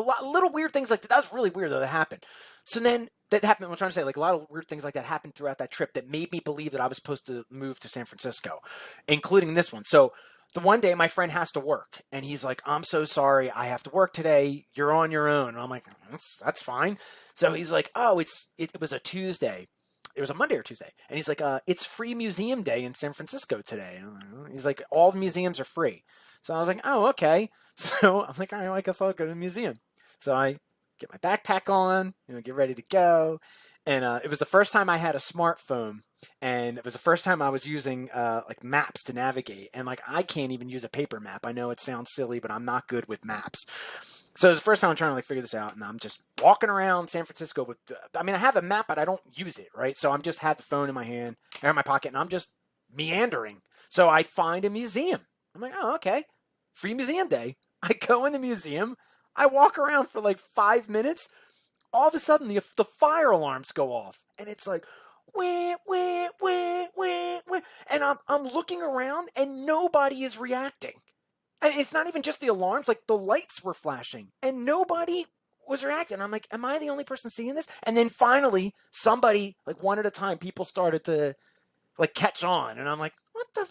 Little weird things like that. That was really weird though that happened. So then that happened. I'm trying to say, like, a lot of weird things like that happened throughout that trip that made me believe that I was supposed to move to San Francisco, including this one. So the one day my friend has to work, and he's like, I'm so sorry, I have to work today. You're on your own. And I'm like, that's fine. So he's like, oh, it was a Tuesday. It was a Monday or Tuesday. And he's like, it's free museum day in San Francisco today. He's like, all the museums are free. So I was like, oh, okay. So I'm like, all right, well, I guess I'll go to the museum. So I get my backpack on, get ready to go. And it was the first time I had a smartphone, and it was the first time I was using like maps to navigate. And like, I can't even use a paper map. I know it sounds silly, but I'm not good with maps. So it was the first time I'm trying to like figure this out, and I'm just walking around San Francisco with. I have a map, but I don't use it, right? So I'm just have the phone in my hand or in my pocket, and I'm just meandering. So I find a museum. I'm like, oh, okay, free museum day. I go in the museum. I walk around for like 5 minutes. All of a sudden, the fire alarms go off, and it's like, wah, wah, wah, wah, wah. And I'm looking around, and nobody is reacting. And it's not even just the alarms; like the lights were flashing, and nobody was reacting. I'm like, am I the only person seeing this? And then finally, somebody, like one at a time, people started to like catch on, and I'm like, what the?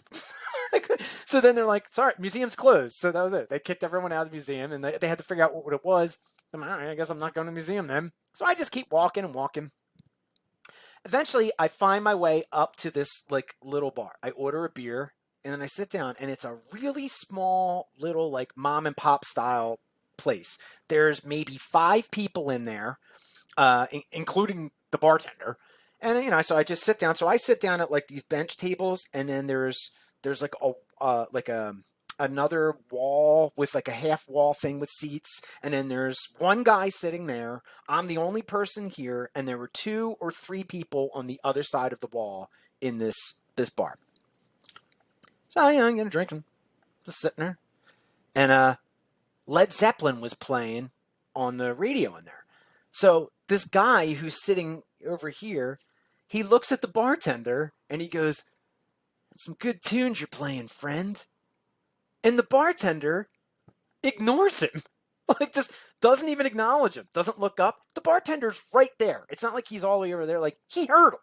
So then they're like, sorry, museum's closed. So that was it. They kicked everyone out of the museum, and they had to figure out what it was. I'm like, all right, I guess I'm not going to the museum then. So I just keep walking and walking. Eventually, I find my way up to this like little bar. I order a beer, and then I sit down, and it's a really small little like mom and pop style place. There's maybe 5 people in there, including the bartender. And so I just sit down. So I sit down at like these bench tables, and then there's like a another wall with like a half wall thing with seats, and then there's one guy sitting there. I'm the only person here, and there were 2 or 3 people on the other side of the wall in this bar. So I'm gonna drink and just sitting there, and Led Zeppelin was playing on the radio in there. So this guy who's sitting over here, he looks at the bartender and he goes, "Some good tunes you're playing, friend." And the bartender ignores him. Like, just doesn't even acknowledge him. Doesn't look up. The bartender's right there. It's not like he's all the way over there. Like, he heard him.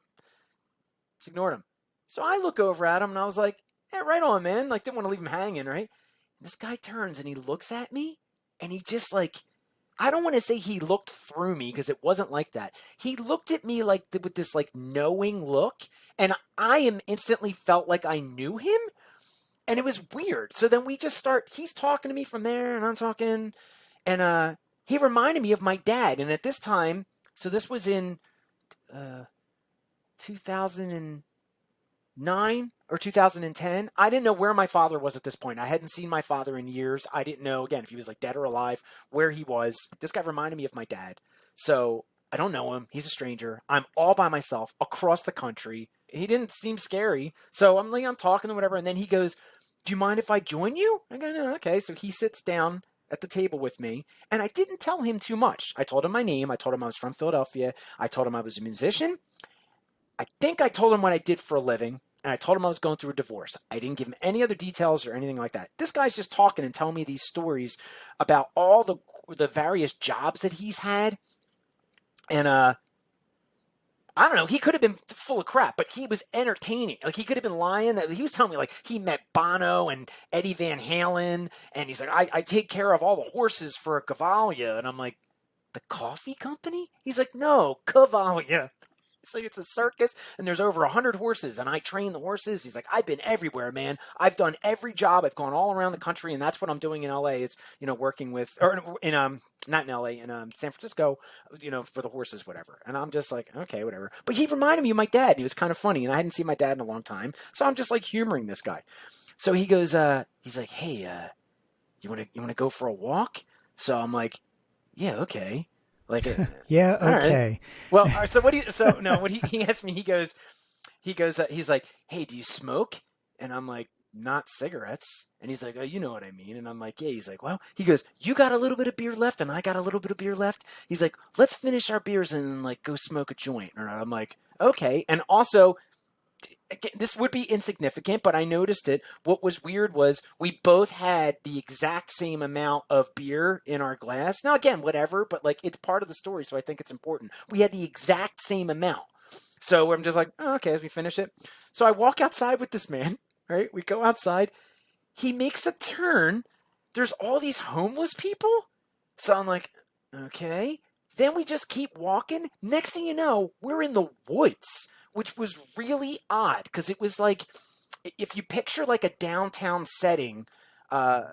Just ignored him. So I look over at him and I was like, yeah, right on, man. Like, didn't want to leave him hanging, right? And this guy turns and he looks at me, and he just like, I don't want to say he looked through me because it wasn't like that. He looked at me like with this like knowing look, and I instantly felt like I knew him. And it was weird. So then he's talking to me from there, and I'm talking, and he reminded me of my dad. And at this time, so this was in 2009 or 2010. I didn't know where my father was at this point. I hadn't seen my father in years. I didn't know, again, if he was like dead or alive, where he was. This guy reminded me of my dad. So I don't know him. He's a stranger. I'm all by myself across the country. He didn't seem scary. So I'm talking to whatever, and then he goes, "Do you mind if I join you?" I go, "No, okay." So he sits down at the table with me, and I didn't tell him too much. I told him my name. I told him I was from Philadelphia. I told him I was a musician. I think I told him what I did for a living, and I told him I was going through a divorce. I didn't give him any other details or anything like that. This guy's just talking and telling me these stories about all the various jobs that he's had, and I don't know. He could have been full of crap, but he was entertaining. Like he could have been lying. That he was telling me like he met Bono and Eddie Van Halen, and he's like, I take care of all the horses for Cavalia, and I'm like, the coffee company? He's like, no, Cavalia. It's like it's a circus, and there's over 100 horses, and I train the horses. He's like, I've been everywhere, man. I've done every job. I've gone all around the country, and that's what I'm doing in LA. It's working with, or in not in LA, in San Francisco, for the horses, whatever. And I'm just like, okay, whatever. But he reminded me of my dad, and he was kind of funny, and I hadn't seen my dad in a long time, so I'm just like humoring this guy. So he goes, he's like, hey, you wanna go for a walk? So I'm like, yeah, okay. Like, Yeah, all right. okay. Well, all right, so what do you? So no, what he asked me, he's like, hey, do you smoke? And I'm like, not cigarettes. And he's like, oh, you know what I mean. And I'm like, yeah. He's like, well, he goes, you got a little bit of beer left, and I got a little bit of beer left. He's like, let's finish our beers and then like go smoke a joint. And I'm like, okay. And also, this would be insignificant, but I noticed it. What was weird was we both had the exact same amount of beer in our glass. Now, again, whatever, but like it's part of the story, so I think it's important. We had the exact same amount. So I'm just like, oh, okay, as we finish it. So I walk outside with this man, right? We go outside. He makes a turn. There's all these homeless people. So I'm like, okay. Then we just keep walking. Next thing you know, we're in the woods, which was really odd because it was like, if you picture like a downtown setting, uh,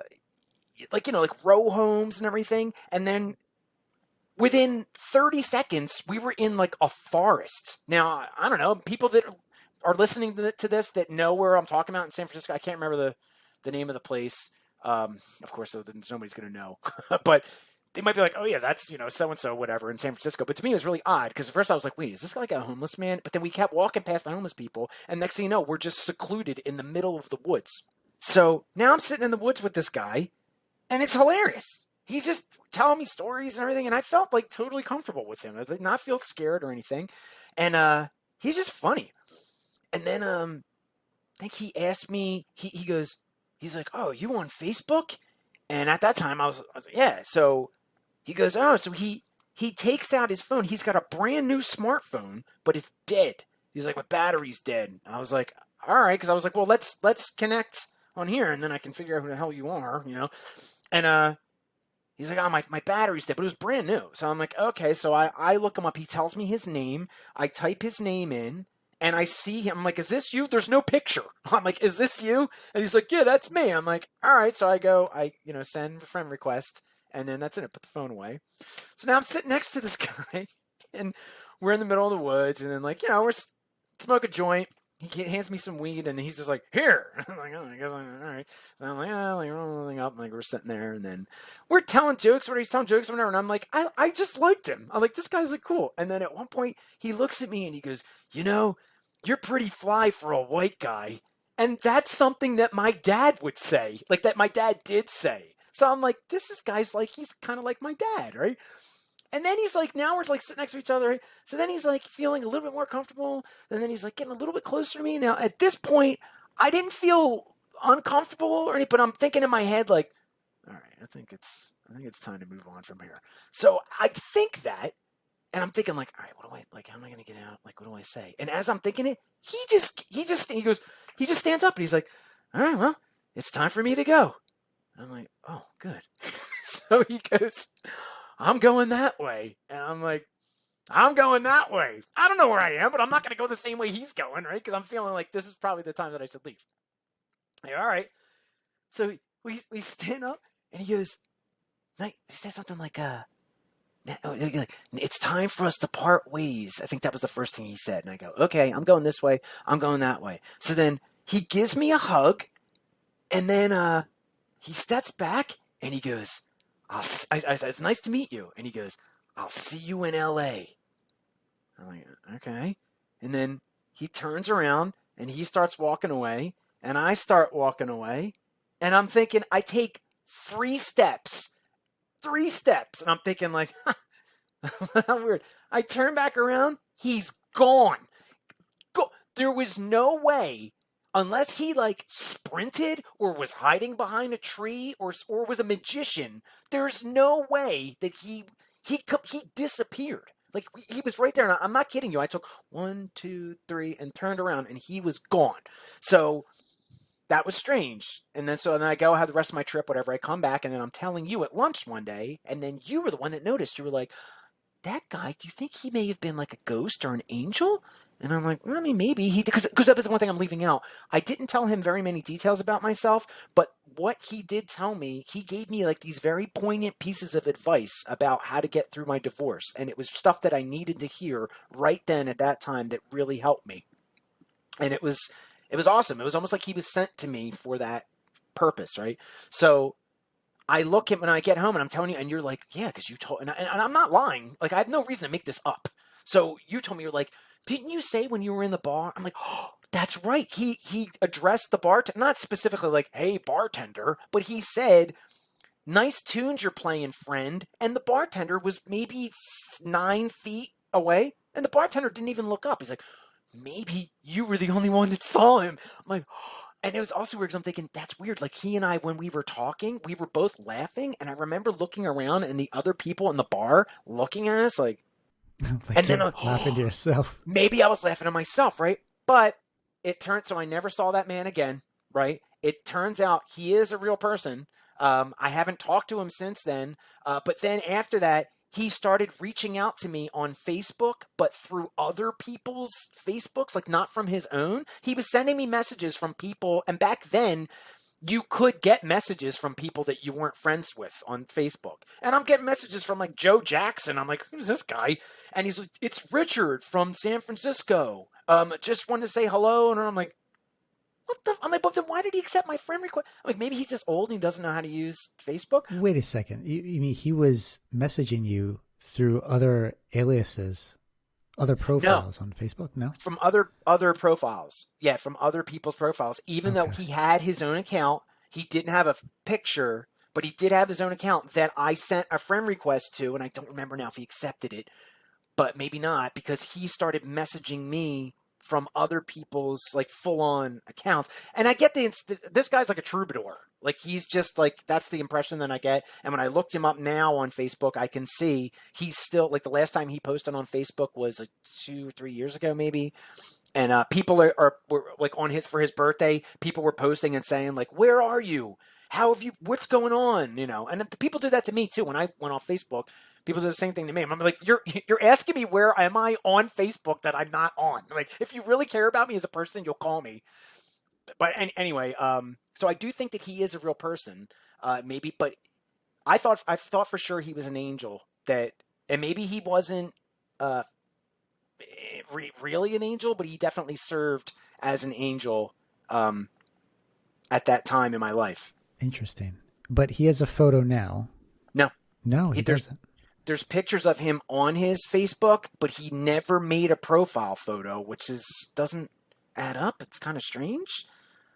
like row homes and everything, and then within 30 seconds, we were in like a forest. Now, I don't know, people that are listening to this that know where I'm talking about in San Francisco, I can't remember the name of the place. Of course, so nobody's going to know. But they might be like, oh, yeah, that's, so-and-so, whatever, in San Francisco. But to me, it was really odd because at first I was like, wait, is this like a homeless man? But then we kept walking past the homeless people. And next thing you know, we're just secluded in the middle of the woods. So now I'm sitting in the woods with this guy, and it's hilarious. He's just telling me stories and everything, and I felt like totally comfortable with him. I did not feel scared or anything, and he's just funny. And then I think he asked me. He goes, he's like, "Oh, you on Facebook?" And at that time, I was like, "Yeah." So he goes, "Oh, so he takes out his phone. He's got a brand new smartphone, but it's dead." He's like, "My battery's dead." I was like, "All right," because I was like, "Well, let's connect on here, and then I can figure out who the hell you are." And he's like, oh, my battery's dead, but it was brand new. So I'm like, okay. So I look him up. He tells me his name. I type his name in, and I see him. I'm like, is this you? There's no picture. I'm like, is this you? And he's like, yeah, that's me. I'm like, all right. So I go, send a friend request, and then that's it. I put the phone away. So now I'm sitting next to this guy, and we're in the middle of the woods, and then we're smoke a joint. He hands me some weed, and he's just like, here. I'm like, oh, I guess all right. So I'm like, rolling up. Like, we're sitting there, and then we're telling jokes, he's telling jokes, whatever. And I'm like, I just liked him. I'm like, this guy's like cool. And then at one point, he looks at me and he goes, you're pretty fly for a white guy. And that's something that my dad would say, like that my dad did say. So I'm like, guy's like, he's kind of like my dad, right? And then he's like, now we're like sitting next to each other. Right? So then he's like feeling a little bit more comfortable. And then he's like getting a little bit closer to me. Now, at this point, I didn't feel uncomfortable or anything, but I'm thinking in my head, like, all right, I think it's time to move on from here. So I think that, and I'm thinking like, all right, how am I going to get out? Like, what do I say? And as I'm thinking it, he just stands up and he's like, all right, well, it's time for me to go. And I'm like, oh, good. So he goes, I'm going that way. And I'm like, I'm going that way. I don't know where I am, but I'm not going to go the same way he's going, right? Because I'm feeling like this is probably the time that I should leave. Like, all right. So we stand up, and he goes, he says something like, it's time for us to part ways. I think that was the first thing he said. And I go, okay, I'm going this way. I'm going that way. So then he gives me a hug, and then he steps back, and he goes, I said, it's nice to meet you. And he goes, I'll see you in LA. I'm like, okay. And then he turns around and he starts walking away, and I start walking away, and I'm thinking, I take 3 steps, and I'm thinking like, how weird. I turn back around, he's gone. There was no way, unless he like sprinted or was hiding behind a tree or was a magician. There's no way that he disappeared. Like he was right there, and I'm not kidding you. I took 1, 2, 3, and turned around, and he was gone. So that was strange. And then I go have the rest of my trip, whatever. I come back, and then I'm telling you at lunch one day, and then you were the one that noticed. You were like, that guy, do you think he may have been like a ghost or an angel? And I'm like, well, I mean, maybe he, because that was the one thing I'm leaving out. I didn't tell him very many details about myself, but what he did tell me, he gave me like these very poignant pieces of advice about how to get through my divorce. And it was stuff that I needed to hear right then at that time that really helped me. And it was awesome. It was almost like he was sent to me for that purpose, right? So I look at when I get home and I'm telling you, and you're like, yeah, because you told, and I'm not lying. Like, I have no reason to make this up. So you told me, you're like, didn't you say when you were in the bar? I'm like, oh, that's right. He addressed the bartender, not specifically like, hey, bartender, but he said, nice tunes you're playing, friend. And the bartender was maybe 9 feet away, and the bartender didn't even look up. He's like, maybe you were the only one that saw him. I'm like, and it was also weird because I'm thinking, that's weird. Like he and I, when we were talking, we were both laughing. And I remember looking around and the other people in the bar looking at us like, Like and then you're laughing to yourself. maybe I was laughing at myself, right? But it turned, so I never saw that man again, right? It turns out he is a real person. I haven't talked to him since then. But then after that, he started reaching out to me on Facebook, but through other people's Facebooks, like not from his own. He was sending me messages from people. And back then, you could get messages from people that you weren't friends with on Facebook. And I'm getting messages from like Joe Jackson. I'm like, who's this guy? And he's like, it's Richard from San Francisco. Just wanted to say hello. And I'm like, what the? I'm like, but then why did he accept my friend request? I'm like, maybe he's just old and he doesn't know how to use Facebook. Wait a second. You mean he was messaging you through other aliases, other profiles on Facebook? No? From other profiles. Yeah, from other people's profiles. Even though he had his own account, he didn't have a picture, but he did have his own account that I sent a friend request to, and I don't remember now if he accepted it, but maybe not, because he started messaging me from other people's like full-on accounts. And I get this guy's like a troubadour. Like he's just like, that's the impression that I get. And when I looked him up now on Facebook, I can see he's still like, the last time he posted on Facebook was like 2 or 3 years ago maybe. And people were like on for his birthday, people were posting and saying like, where are you? How have you, what's going on? You know, and the people do that to me too. When I went off Facebook, people do the same thing to me. I'm like, you're asking me where am I on Facebook that I'm not on? Like, if you really care about me as a person, you'll call me. But anyway, so I do think that he is a real person, maybe. But I thought for sure he was an angel. And maybe he wasn't really an angel, but he definitely served as an angel at that time in my life. Interesting. But he has a photo now. No, he doesn't. There's pictures of him on his Facebook, but he never made a profile photo, which doesn't add up. It's kind of strange.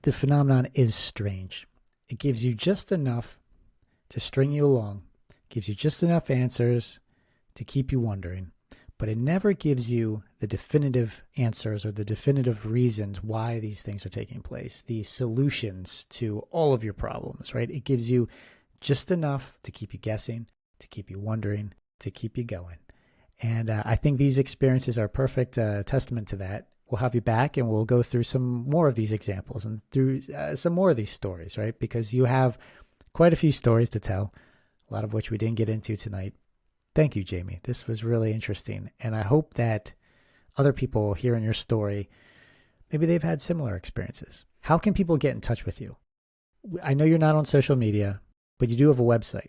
The phenomenon is strange. It gives you just enough to string you along, gives you just enough answers to keep you wondering, but it never gives you the definitive answers or the definitive reasons why these things are taking place, the solutions to all of your problems, right? It gives you just enough to keep you guessing, to keep you wondering, to keep you going. And I think these experiences are a perfect testament to that. We'll have you back and we'll go through some more of these examples and through some more of these stories, right? Because you have quite a few stories to tell, a lot of which we didn't get into tonight. Thank you, Jamie. This was really interesting. And I hope that other people hearing your story, maybe they've had similar experiences. How can people get in touch with you? I know you're not on social media, but you do have a website.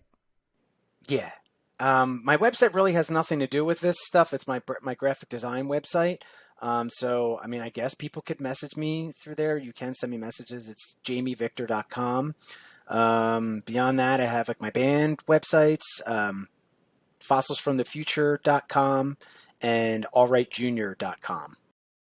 Yeah. My website really has nothing to do with this stuff. It's my graphic design website. So, I mean, I guess people could message me through there. You can send me messages. It's jamievictor.com. Beyond that, I have like my band websites, fossilsfromthefuture.com and allrightjunior.com.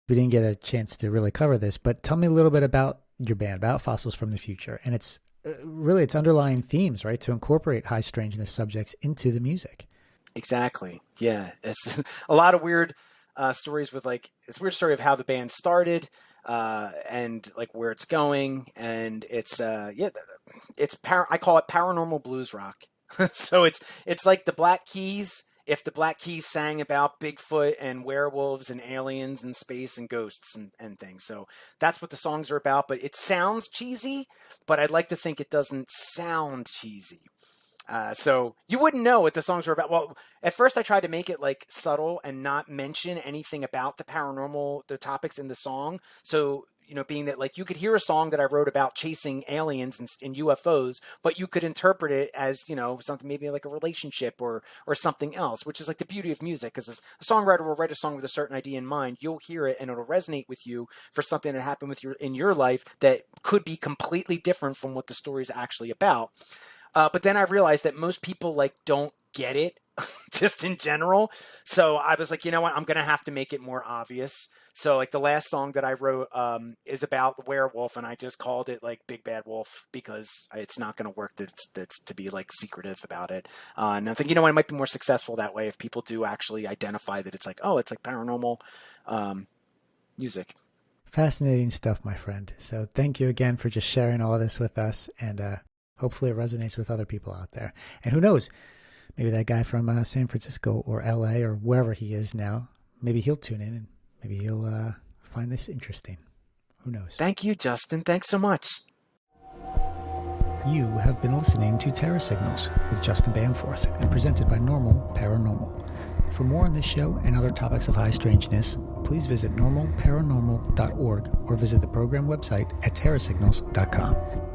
We didn't get a chance to really cover this, but tell me a little bit about your band, about Fossils from the Future. And it's really its underlying themes, right? To incorporate high strangeness subjects into the music. Exactly. Yeah. It's a lot of weird stories with like it's a weird story of how the band started and like where it's going, and it's I call it paranormal blues rock. So it's like the Black Keys if the Black Keys sang about Bigfoot and werewolves and aliens and space and ghosts and things. So that's what the songs are about. But it sounds cheesy, but I'd like to think it doesn't sound cheesy. So you wouldn't know what the songs were about. Well, at first I tried to make it like subtle and not mention anything about the paranormal, the topics in the song. So, being that like you could hear a song that I wrote about chasing aliens and UFOs, but you could interpret it as, something maybe like a relationship or something else, which is like the beauty of music. Because a songwriter will write a song with a certain idea in mind. You'll hear it and it'll resonate with you for something that happened with in your life that could be completely different from what the story is actually about. But then I realized that most people like don't get it just in general. So I was like, you know what? I'm going to have to make it more obvious. So like the last song that I wrote is about the werewolf, and I just called it like Big Bad Wolf because it's not going to work that's to be like secretive about it. And I think, it might be more successful that way if people do actually identify that it's like, oh, it's like paranormal music. Fascinating stuff, my friend. So thank you again for just sharing all of this with us, and hopefully it resonates with other people out there. And who knows, maybe that guy from San Francisco or LA or wherever he is now, maybe he'll tune in and maybe he'll find this interesting. Who knows? Thank you, Justin. Thanks so much. You have been listening to Terror Signals with Justin Bamforth and presented by Normal Paranormal. For more on this show and other topics of high strangeness, please visit normalparanormal.org or visit the program website at terrorsignals.com.